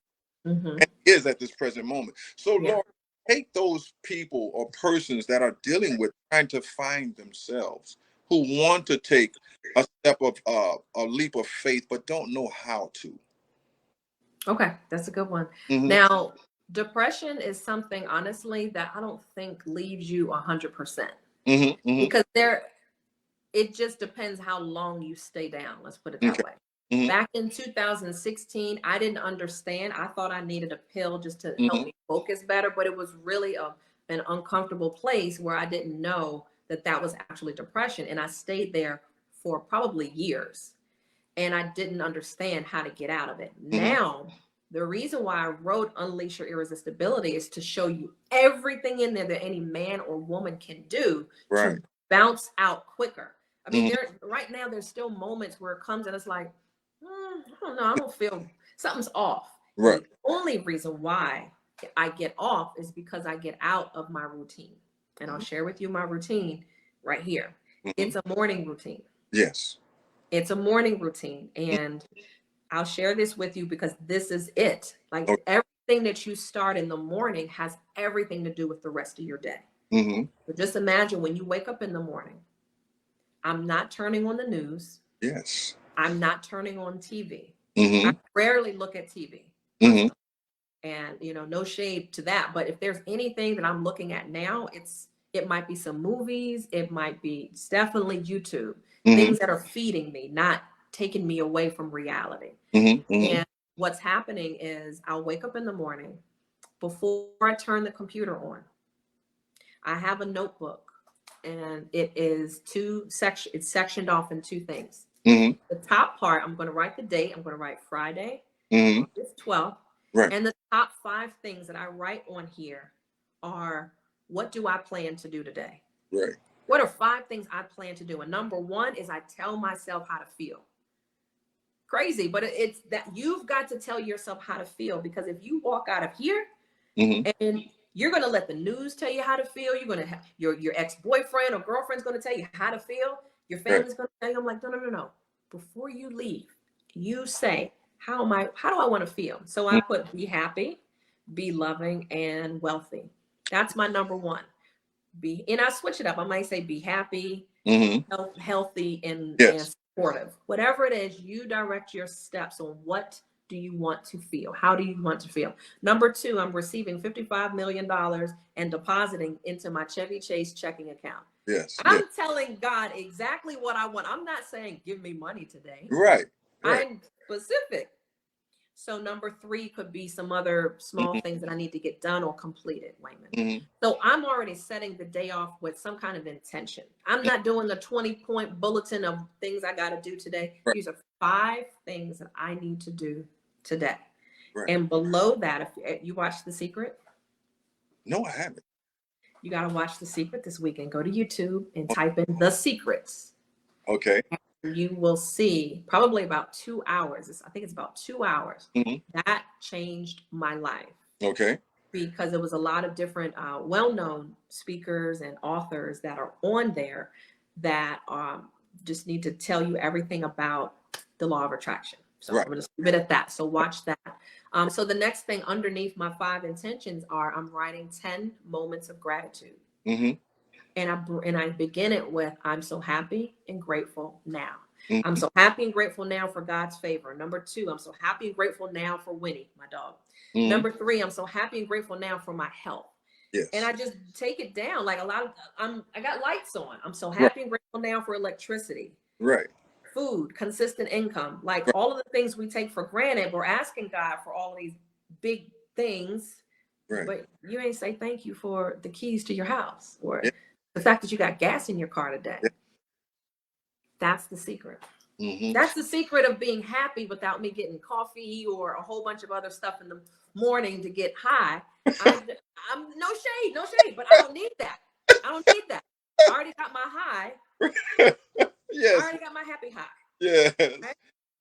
is at this present moment. So, Yeah. Lord, take those people or persons that are dealing with trying to find themselves, who want to take a step of a leap of faith, but don't know how to. Okay, that's a good one. Mm-hmm. Now, depression is something, honestly, that I don't think leaves you 100%, Mm-hmm. Mm-hmm. because it just depends how long you stay down. Let's put it that Okay. way. Mm-hmm. Back in 2016, I didn't understand. I thought I needed a pill just to help me focus better, but it was really an uncomfortable place where I didn't know that that was actually depression. And I stayed there for probably years, and I didn't understand how to get out of it. Now, the reason why I wrote Unleash Your Irresistibility is to show you everything in there that any man or woman can do Right. to bounce out quicker. I mean, right now there's still moments where it comes and it's like, I don't know, I don't feel, something's off. Right. The only reason why I get off is because I get out of my routine. And I'll share with you my routine right here. It's a morning routine. Yes. It's a morning routine. And I'll share this with you because this is it. Like, everything that you start in the morning has everything to do with the rest of your day. So just imagine when you wake up in the morning, I'm not turning on the news. Yes. I'm not turning on TV. I rarely look at TV. And, no shade to that. But if there's anything that I'm looking at now, it might be some movies. It's definitely YouTube. Things that are feeding me, not taking me away from reality. And what's happening is I'll wake up in the morning. Before I turn the computer on, I have a notebook, and it's sectioned off in two things. The top part, I'm going to write the date. I'm going to write Friday, August 12th. Right. And the top 5 things that I write on here are, what do I plan to do today? Right. What are 5 things I plan to do? And number 1 is I tell myself how to feel. Crazy, but it's that you've got to tell yourself how to feel, because if you walk out of here and you're going to let the news tell you how to feel, you're going to have your ex-boyfriend or girlfriend's going to tell you how to feel, your family's going to tell you. I'm like, no. Before you leave, you say, how do I want to feel? So I put be happy, be loving, and wealthy. That's my number 1. And I switch it up. I might say be happy, healthy, and supportive. Whatever it is, you direct your steps on what do you want to feel? How do you want to feel? Number 2, I'm receiving $55 million and depositing into my Chevy Chase checking account. Yes. I'm telling God exactly what I want. I'm not saying give me money today. Right. I'm specific. So number 3 could be some other small things that I need to get done or completed, WAYMON. So I'm already setting the day off with some kind of intention. I'm not doing the 20-point bulletin of things I got to do today. Right. These are 5 things that I need to do today. Right. And below that, if you watch The Secret. No, I haven't. You got to watch The Secret this weekend. Go to YouTube and type in The Secrets. Okay. You will see probably about 2 hours. I think it's about 2 hours. That changed my life. Okay. Because it was a lot of different well-known speakers and authors that are on there that just need to tell you everything about the law of attraction. So I'm going to leave it at that. So watch that. So the next thing underneath my 5 intentions are, I'm writing 10 moments of gratitude. And I begin it with, I'm so happy and grateful now. I'm so happy and grateful now for God's favor. Number 2, I'm so happy and grateful now for Winnie, my dog. Number 3, I'm so happy and grateful now for my health. Yes. And I just take it down. Like I got lights on. I'm so happy and grateful now for electricity. Right. Food, consistent income. Like all of the things we take for granted, we're asking God for all of these big things. Right. But you ain't say thank you for the keys to your house, or the fact that you got gas in your car today. That's the secret. That's the secret of being happy without me getting coffee or a whole bunch of other stuff in the morning to get high. I'm no shade, but I don't need that. I already got my high. Yes. I already got my happy high. Yes.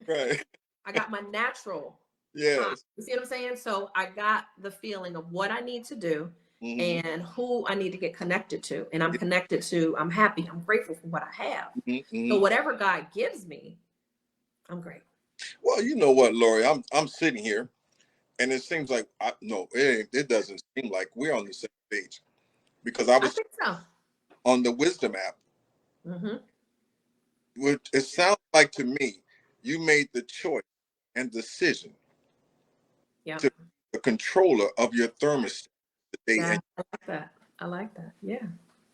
Right. I got my natural Yes. You see what I'm saying? So I got the feeling of what I need to do and who I need to get connected to. And I'm connected to, I'm happy, I'm grateful for what I have. So whatever God gives me, I'm grateful. Well, you know what, Lorie, I'm sitting here, and it seems like it doesn't seem like we're on the same page, because I I was think so. on the Wisdom app, Mm-hmm. which it sounds like to me you made the choice and decision Yeah. to be the controller of your thermostat today. Yeah. And I like that. I like that. Yeah.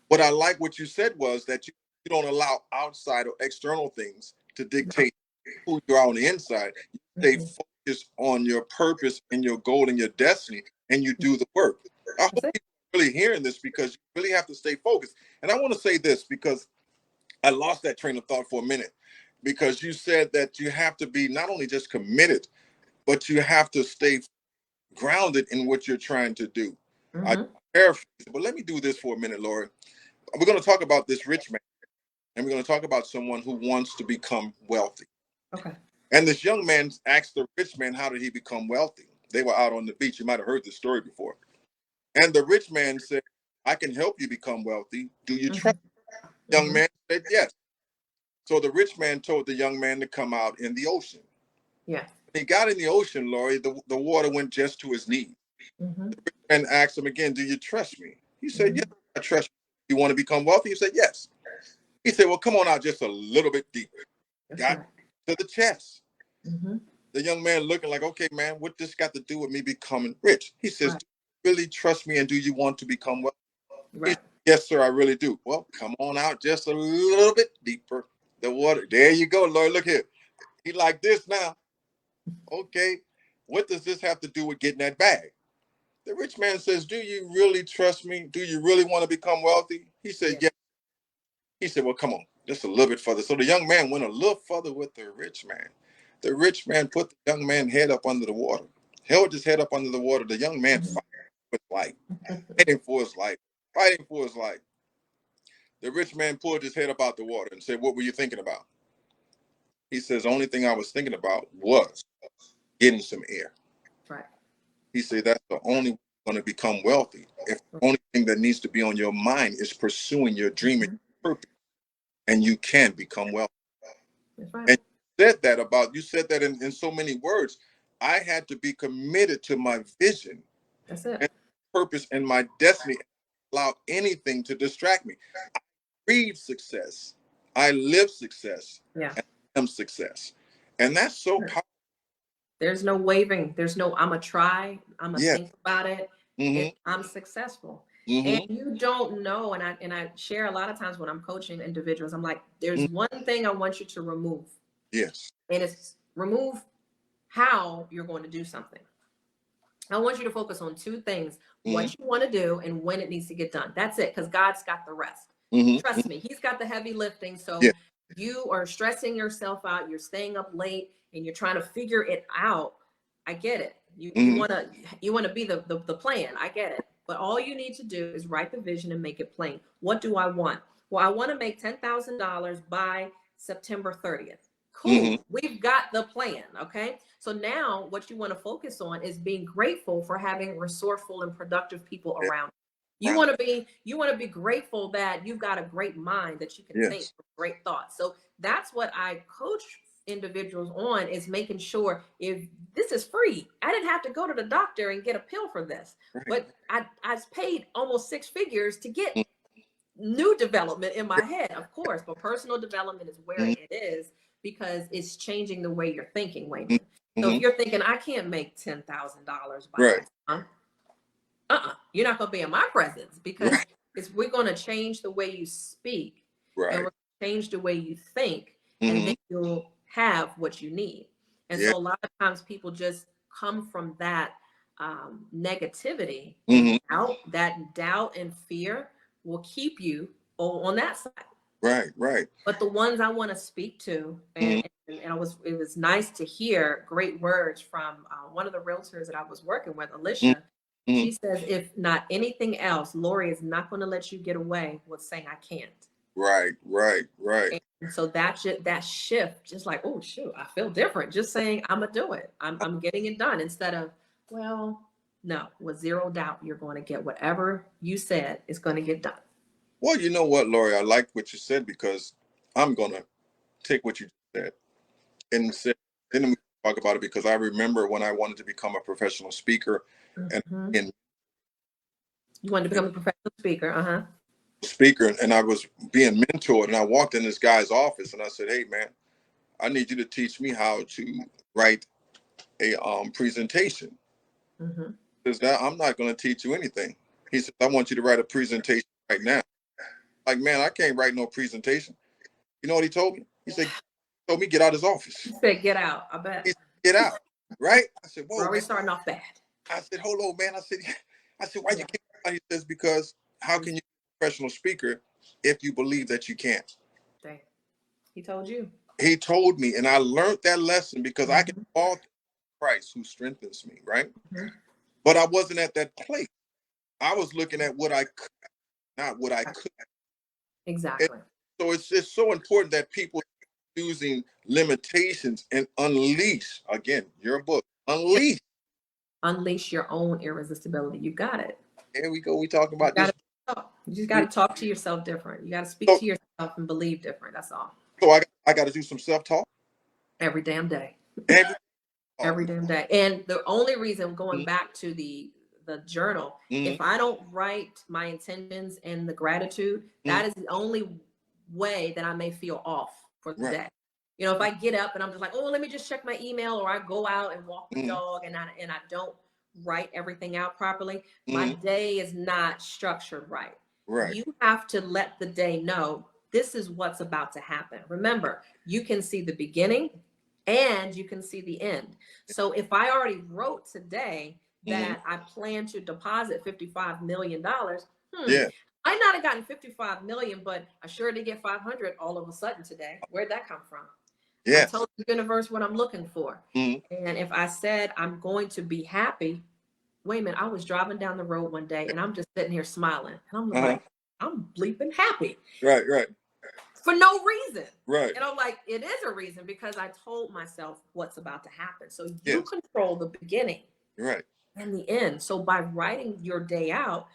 what I like what you said was that you don't allow outside or external things to No. dictate who you are on the inside. You stay Mm-hmm. focused on your purpose and your goal and your destiny, and you do the work. I hope That's it. people are really hearing this, because you really have to stay focused. And I want to say this, because I lost that train of thought for a minute, because you said that you have to be not only just committed, but you have to stay grounded in what you're trying to do. I Mm-hmm. paraphrase, but let me do this for a minute, Lorie. We're going to talk about this rich man, and we're going to talk about someone who wants to become wealthy. Okay. And this young man asked the rich man, how did he become wealthy? They were out on the beach. You might have heard this story before. And the rich man said, I can help you become wealthy. Do you Mm-hmm. trust? The young Mm-hmm. man said, yes. So the rich man told the young man to come out in the ocean. Yeah. When he got in the ocean, Lorie, the water went just to his knees. Mm-hmm. And asked him again, do you trust me? He said, Mm-hmm. yes, I trust you. You want to become wealthy? He said, yes. He said, well, come on out just a little bit deeper. That's Got right. to the chest. Mm-hmm. The young man looking like, okay, man, what this got to do with me becoming rich? He says, Right. do you really trust me, and do you want to become wealthy? He Right. said, yes, sir, I really do. Well, come on out just a little bit deeper. The water. There you go, Lord. Look here. He like this now. Okay. What does this have to do with getting that bag? The rich man says, do you really trust me? Do you really want to become wealthy? He said, Yeah. yes. He said, well, come on, just a little bit further. So the young man went a little further with the rich man. The rich man put the young man's head up under the water, held his head up under the water. The young man Mm-hmm. fighting for his life, fighting for his life, fighting for his life. The rich man pulled his head up out the water and said, what were you thinking about? He says, the only thing I was thinking about was getting some air. Right. He said, that's the only way you're going to become wealthy. If the only thing that needs to be on your mind is pursuing your dream and Mm-hmm. your purpose, and you can become wealthy. That's right. And you said that in so many words. I had to be committed to my vision That's it. and purpose and my destiny, allow anything to distract me. I breathe success. I live success, Yeah. and I am success. And that's so Sure. powerful. There's no waving. There's no, I'm going to try. I'm going to Yeah. think about it. And Mm-hmm. I'm successful. And Mm-hmm. you don't know. And I share a lot of times when I'm coaching individuals, I'm like, there's Mm-hmm. one thing I want you to remove. Yes. And it's remove how you're going to do something. I want you to focus on two things: Mm-hmm. what you want to do and when it needs to get done. That's it, because God's got the rest. Mm-hmm. Trust me, He's got the heavy lifting. Yeah. So you are stressing yourself out, you're staying up late, and you're trying to figure it out. I get it. You Mm-hmm. want to be the plan. I get it. But all you need to do is write the vision and make it plain. What do I want? Well, I want to make $10,000 by September 30th. Mm-hmm. Cool. We've got the plan. Okay. So now what you want to focus on is being grateful for having resourceful and productive people Yeah. around. Wow. You want to be grateful that you've got a great mind, that you can think Yes. great thoughts. So that's what I coach individuals on, is making sure, if this is free, I didn't have to go to the doctor and get a pill for this, Right. but I paid almost six figures to get new development in my head, of course, but personal development is where Mm-hmm. it is, because it's changing the way you're thinking, Wayman. So if Mm-hmm. you're thinking, I can't make $10,000 by Right. next month, you're not going to be in my presence, because Right. we're going to change the way you speak, and Right. we're going to change the way you think, and Mm-hmm. then you'll have what you need. And Yeah. so a lot of times people just come from that negativity and Mm-hmm. doubt and fear will keep you on that side. Right. Right. But the ones I want to speak to, Mm-hmm. and it was nice to hear great words from one of the realtors that I was working with, Alicia. Mm-hmm. She says, if not anything else, Lorie is not going to let you get away with saying I can't. Right. Right. Right. And so that shift, just like, oh shoot, I feel different. Just saying I'm gonna do it. I'm getting it done instead of, well, no, with zero doubt, you're going to get whatever you said is going to get done. Well, you know what, Lorie, I like what you said, because I'm gonna take what you said and say, then we talk about it, because I remember when I wanted to become a professional speaker, and Mm-hmm. in You wanted to become a professional speaker, speaker, and I was being mentored, and I walked in this guy's office, and I said, "Hey, man, I need you to teach me how to write a presentation." Mm-hmm. He says, "I'm not going to teach you anything." He said, "I want you to write a presentation right now." Like, man, I can't write no presentation. You know what he told me? He told me, get out of his office. You said get out. I He bet. said, get out. Right? I said, We're whoa, already man. starting off bad. I said, hold on, man. I said, why Yeah. you kick me out? He says, because how can you be a professional speaker if you believe that you can't? Dang. He told you. He told me, and I learned that lesson, because I can Mm-hmm. all through Christ who strengthens me, right? Mm-hmm. But I wasn't at that place. I was looking at what I could, not what I could. And Exactly. so it's so important that people using limitations and unleash, again, your book, unleash. Unleash your own irresistibility. You got it. Here we go. We talking You about got this. to talk. You just got to talk to yourself different. You got to speak So, to yourself and believe different. That's all. so I got to do some self-talk Every damn day. every. Oh, Every damn day. And the only reason, going mm, back to the journal, mm, if I don't write my intentions and the gratitude, mm, that is the only way that I may feel off for the right. day. You know, if I get up and I'm just like, oh, let me just check my email, or I go out and walk the Mm, dog, and I don't write everything out properly, my mm, day is not structured right. right. You have to let the day know this is what's about to happen. Remember, you can see the beginning and you can see the end. So if I already wrote today Mm, that I plan to deposit $55 million, yeah. I not have gotten 55 million, but I sure did get 500 all of a sudden today. Where'd that come from? I Yes. told the universe what I'm looking for. Mm, And if I said I'm going to be happy, wait a minute, I was driving down the road one day and I'm just sitting here smiling. And I'm uh-huh. like, I'm bleeping happy Right. Right. for no reason. Right. And I'm like, it is a reason, because I told myself what's about to happen. So you Yes. control the beginning Right. and the end. So by writing your day out,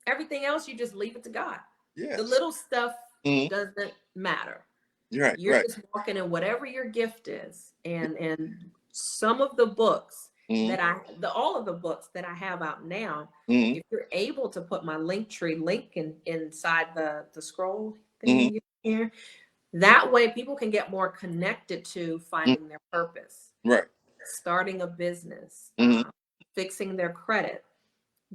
everything else, you just leave it to God. The Yes. little stuff Mm, doesn't matter. right. You're Right. just walking in whatever your gift is. And some of the books Mm, that all of the books that I have out now, mm, if you're able to put my Linktree link inside the scroll mm, thing here, that way people can get more connected to mm, finding their purpose, right. starting a business, Mm, fixing their credit,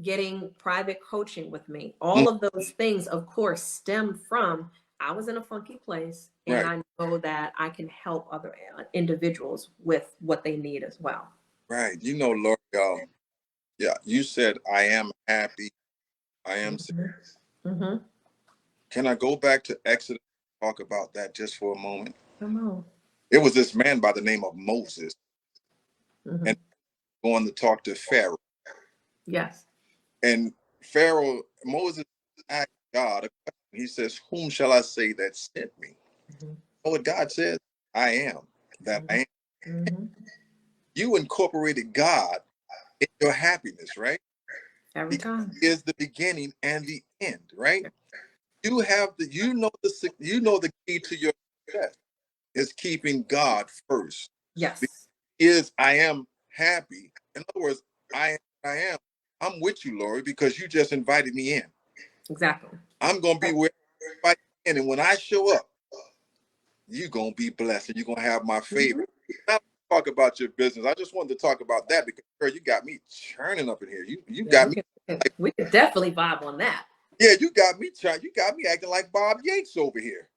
getting private coaching with me. mm, All of those things, of course, stem from I was in a funky place, and right. I know that I can help other individuals with what they need as well. Right. You know, Lord, yeah, you said, I am happy. I am. Mm-hmm. Mm-hmm. Can I go back to Exodus and talk about that just for a moment? Come on. It was this man by the name of Moses, Mm-hmm. and going to talk to Pharaoh. Yes. And Moses asked God a question. He says, whom shall I say that sent me? Mm-hmm. Oh, what God says, I am that I am. Mm-hmm. You incorporated God in your happiness, right? Every Because time. He is the beginning and the end, right? You have you know the key to your success is keeping God first. Because Yes. He is I am happy. In other words, I am. I'm with you, Lorie, because you just invited me in. Exactly. I'm gonna be where you invite me in, and when I show up, you're gonna be blessed, and you're gonna have my favor. Mm-hmm. Now talk about your business. I just wanted to talk about that because, girl, you got me churning up in here. You Yeah, got me like, we could definitely vibe on that. yeah, you got me acting like Bob Yates over here.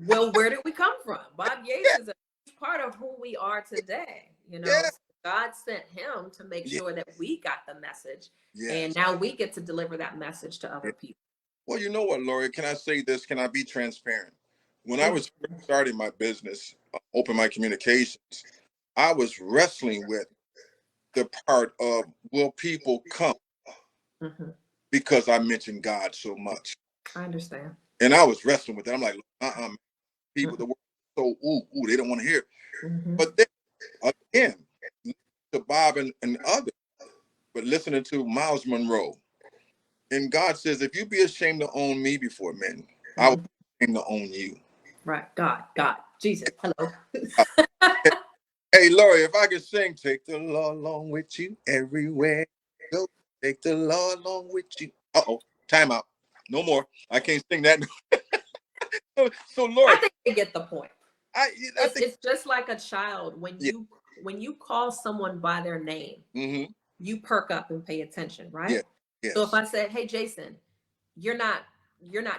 Well, where did we come from? Bob Yates Yeah, is a huge part of who we are today. You know, yeah, so God sent him to make yeah, sure that we got the message, and yes. now we get to deliver that message to Yeah. other people. Well, you know what, Lorie? Can I say this? Can I be transparent? When I Please. was starting my business, Open My Communications, I was wrestling with the part of will people come Hmm. because I mentioned God so much. I understand. And I was wrestling with it. I'm like, uh-uh. people, the word so ooh, they don't want to hear it. Mm-hmm. But then again, to Bob and others, but listening to Miles Monroe. And God says, if you be ashamed to own me before men, I will be ashamed to own you. Right. God, Jesus. Hello. Hey, Lorie, if I could sing, take the Lord along with you everywhere you go. Take the Lord along with you. Uh-oh, time out. No more. I can't sing that. So Lorie, I think they get the point. I think It's just like a child when you call someone by their name, you perk up and pay attention, right? Yeah. Yes. So if I said, "Hey, Jason," you're not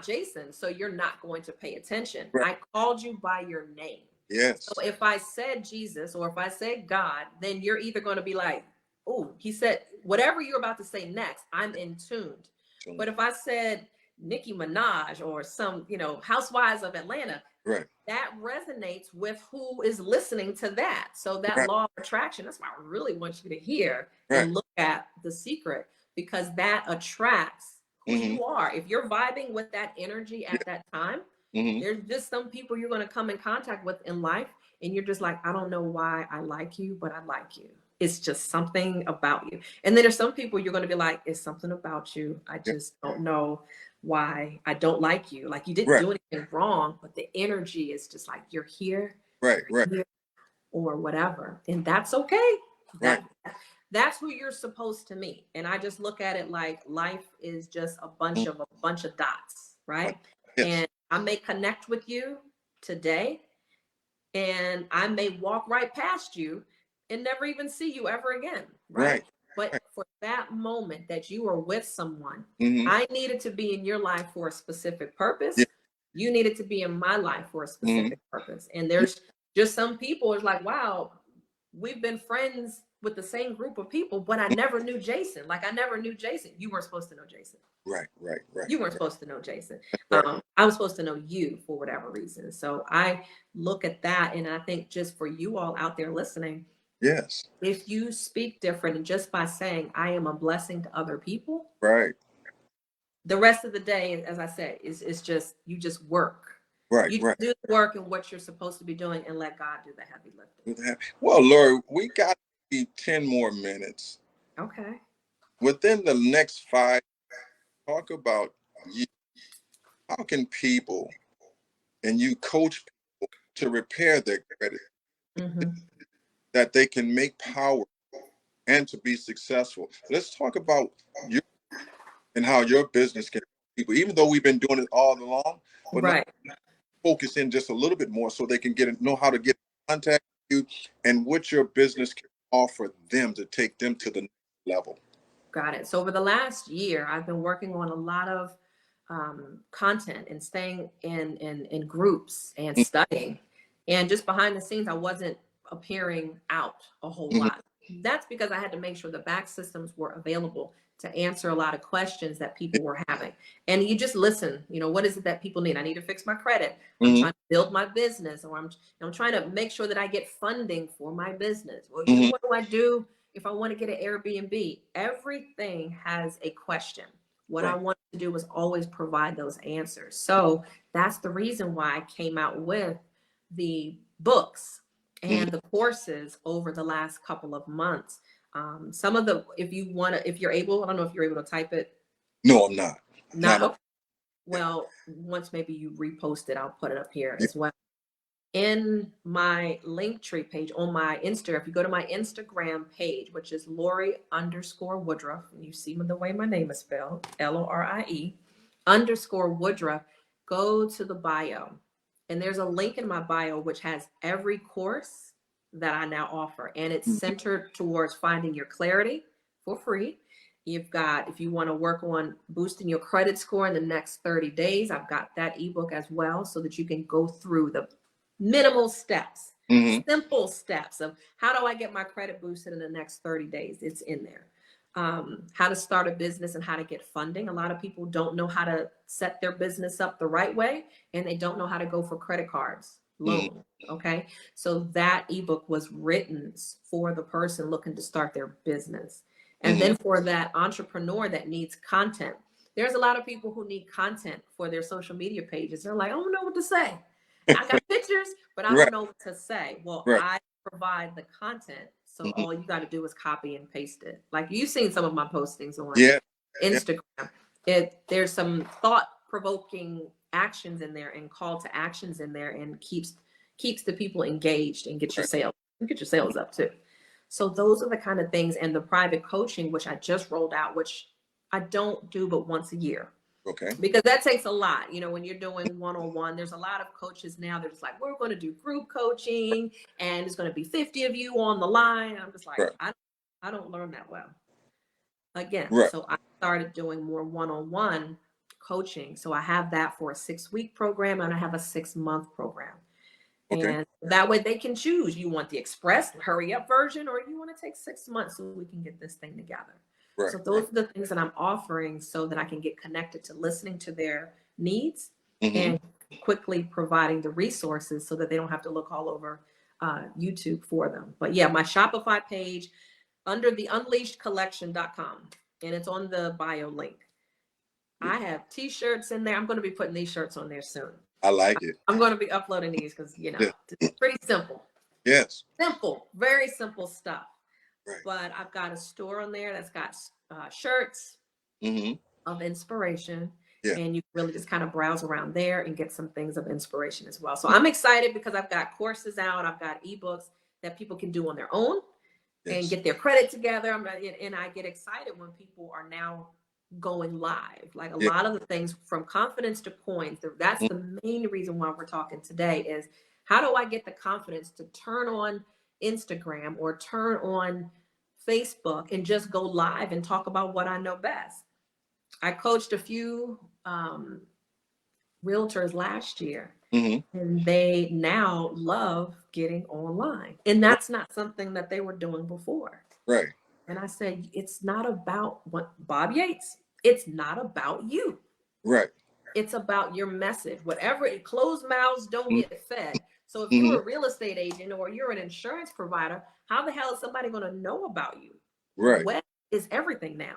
Jason, so you're not going to pay attention. Right. I called you by your name. Yes. So if I said Jesus or if I said God, then you're either going to be like, "Oh, he said whatever you're about to say next, I'm in tuned." But if I said Nicki Minaj or some, Housewives of Atlanta, right, that resonates with who is listening to that. So that right, law of attraction, that's why I really want you to hear right, and look at the secret, because that attracts who you are. If you're vibing with that energy at that time, there's just some people you're going to come in contact with in life and you're just like, I don't know why I like you, but I like you. It's just something about you. And then there's some people you're going to be like, it's something about you. I just don't know why I don't like you. Like you didn't do anything wrong, but the energy is just like you're here, right, here, or whatever. And that's okay. Right. That's who you're supposed to meet. And I just look at it like life is just a bunch of dots, right? Yes. And I may connect with you today and I may walk right past you and never even see you ever again, right? But for that moment that you are with someone, I needed to be in your life for a specific purpose. Yeah. You needed to be in my life for a specific purpose. And there's just some people is like, wow, we've been friends with the same group of people, but I never knew Jason. Like I never knew Jason. You weren't supposed to know Jason. Right. You weren't supposed to know Jason. I was supposed to know you for whatever reason. So I look at that, and I think just for you all out there listening, yes, if you speak different and just by saying I am a blessing to other people, right, the rest of the day, as I said, is just you just work. Right. You do the work and what you're supposed to be doing and let God do the heavy lifting. Well, Lorie, we got 10 more minutes. Okay. Within the next 5, talk about you. How can people and you coach people to repair their credit, that they can make power and to be successful? Let's talk about you and how your business can help people, even though we've been doing it all along, but now focus in just a little bit more so they can know how to get in contact with you and what your business can offer them to take them to the next level. Got it. So over the last year, I've been working on a lot of content and staying in groups and studying. And just behind the scenes, I wasn't appearing out a whole lot. That's because I had to make sure the back systems were available to answer a lot of questions that people were having. And you just listen, what is it that people need? I need to fix my credit. I'm trying to build my business, or I'm trying to make sure that I get funding for my business. Well, what do I do if I want to get an Airbnb? Everything has a question. What I want to do is always provide those answers. So that's the reason why I came out with the books and the courses over the last couple of months. Some of the, if you're able, I don't know if you're able to type it. No, I'm not. Okay. Well, once maybe you repost it, I'll put it up here as well. In my Linktree page on my if you go to my Instagram page, which is Lorie_Woodruff, and you see the way my name is spelled, LORIE_Woodruff, go to the bio. And there's a link in my bio which has every course that I now offer. And it's centered towards finding your clarity for free. You've got, if you want to work on boosting your credit score in the next 30 days, I've got that ebook as well, so that you can go through the minimal steps, simple steps of how do I get my credit boosted in the next 30 days? It's in there. How to start a business and how to get funding. A lot of people don't know how to set their business up the right way, and they don't know how to go for credit cards, loan. Okay. So that ebook was written for the person looking to start their business. And then for that entrepreneur that needs content, there's a lot of people who need content for their social media pages. They're like, I don't know what to say. I got pictures, but I Right. don't know what to say. Well, Right. I provide the content, so Mm-hmm. all you got to do is copy and paste it. Like you've seen some of my postings on Yeah. Instagram. There's some thought-provoking actions in there and call to actions in there, and keeps the people engaged and get your sales up too. So those are the kind of things, and the private coaching, which I just rolled out, which I don't do but once a year. Okay. Because that takes a lot. You know, when you're doing one-on-one, there's a lot of coaches now. They're just like, we're going to do group coaching and it's going to be 50 of you on the line. I'm just like, Right. I don't learn that well. Again, Right. so I started doing more one-on-one coaching. So I have that for a 6-week program, and I have a 6-month program. Okay. And that way they can choose. You want the express hurry up version, or you want to take 6 months so we can get this thing together. Right. So those are the things that I'm offering so that I can get connected to listening to their needs, Mm-hmm. and quickly providing the resources so that they don't have to look all over YouTube for them. But yeah, my Shopify page under the unleashedcollection.com, and it's on the bio link. I have t-shirts in there. I'm going to be putting these shirts on there soon. I like it. I'm going to be uploading these because, you know, it's pretty simple. Yes. Simple, very simple stuff. Right. But I've got a store on there that's got shirts Mm-hmm. of inspiration. Yeah. And you really just kind of browse around there and get some things of inspiration as well. So I'm excited because I've got courses out. I've got ebooks that people can do on their own and get their credit together. And I get excited when people are now going live. Like a lot of the things from confidence to coins, that's the main reason why we're talking today is how do I get the confidence to turn on Instagram or turn on Facebook and just go live and talk about what I know best. I coached a few realtors last year, and they now love getting online. And that's not something that they were doing before. Right. And I said, it's not about what Bob Yates, it's not about you. Right. It's about your message. Whatever, closed mouths don't get fed. So if you're a real estate agent or you're an insurance provider, how the hell is somebody going to know about you? Right. Web is everything now.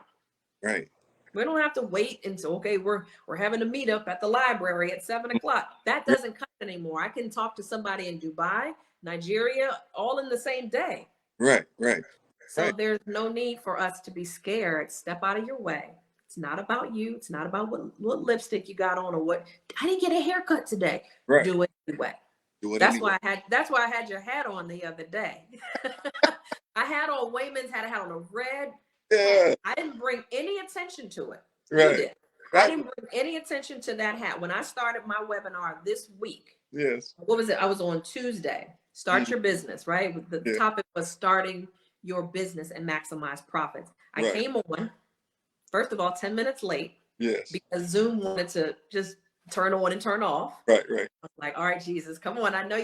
Right. We don't have to wait until, okay, we're having a meetup at the library at 7:00. That doesn't cut anymore. I can talk to somebody in Dubai, Nigeria, all in the same day. Right. Right. So there's no need for us to be scared. Step out of your way. It's not about you. It's not about what lipstick you got on or what. I didn't get a haircut today. Right. Do it anyway. That's why I had your hat on the other day. I had on WAYMON's hat. I had on a red hat. I didn't bring any attention to it. Right. You did. I didn't bring any attention to that hat. When I started my webinar this week, what was it? I was on Tuesday. Start your business, right? The topic was starting your business and maximize profits. I came on, first of all, 10 minutes late. Yes. Because Zoom wanted to just turn on and turn off. Right, right. I was like, all right, Jesus, come on. I know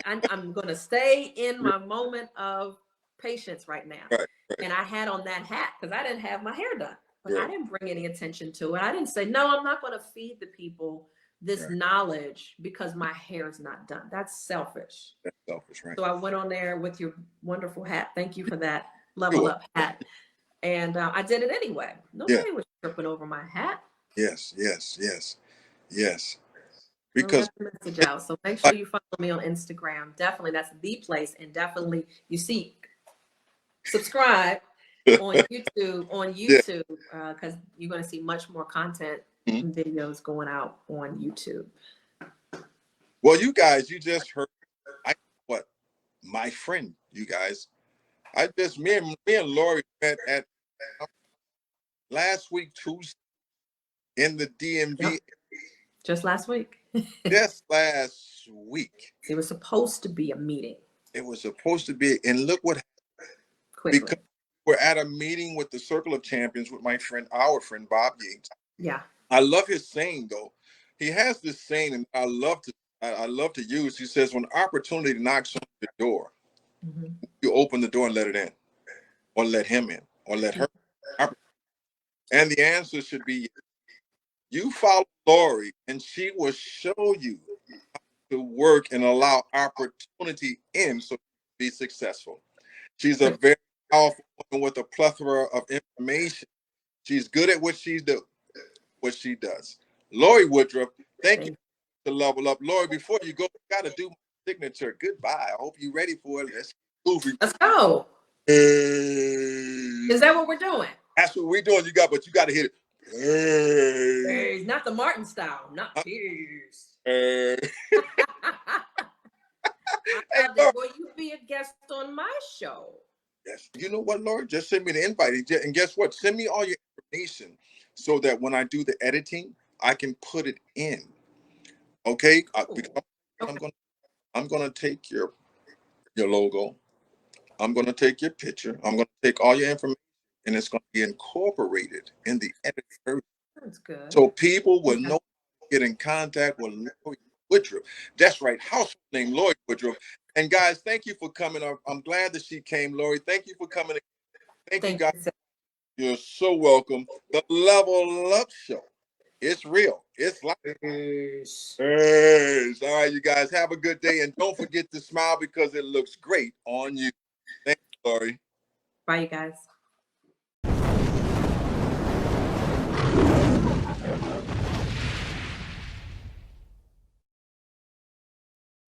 I'm going to stay in my moment of patience right now. Right, right. And I had on that hat because I didn't have my hair done. But I didn't bring any attention to it. I didn't say, no, I'm not going to feed the people this knowledge because my hair is not done. That's selfish. That's selfish, right? So I went on there with your wonderful hat. Thank you for that level up hat. And I did it anyway. Nobody was tripping over my hat. Yes, yes, yes, yes. Because message out. So make sure you follow me on Instagram. Definitely, that's the place. And definitely, subscribe on YouTube, because you're going to see much more content and videos going out on YouTube. Well, you guys, you just heard my friend, you guys. Me and Lorie met at last week, Tuesday, in the DMV. Yep. Just last week. Just last week. It was supposed to be a meeting. It was supposed to be, and look what happened. Quickly. Because we're at a meeting with the Circle of Champions with our friend Bob Yates. Yeah. I love his saying though. He has this saying, and I love to use. He says, when opportunity knocks on the door, you open the door and let it in, or let him in, or let her. And the answer should be, you follow Lorie, and she will show you how to work and allow opportunity in so you can be successful. She's a very powerful woman with a plethora of information. She's good at what she does. Lorie Woodruff, thank you to Level Up. Lorie, before you go, you got to do my signature. Goodbye. I hope you're ready for it. Let's go. Hey. Is that what we're doing? That's what we're doing. But you got to hit it. Hey. Hey, not the Martin style. Not tears. Hey. I love that. Will you be a guest on my show? Yes. You know what, Lorie? Just send me the invite. And guess what? Send me all your information so that when I do the editing, I can put it in. Okay? I'm gonna take your logo. I'm gonna take your picture. I'm gonna take all your information, and it's gonna be incorporated in the editor. That's good. So people will know, get in contact with Lorie Woodruff. That's right, household name Lorie Woodruff. And guys, thank you for coming. I'm glad that she came, Lorie. Thank you for coming. Thank you, guys. You're so welcome. The Level Up Show. It's real. It's like yes. All right, you guys have a good day, and don't forget to smile because it looks great on you. Thank you, Lorie. Bye, you guys.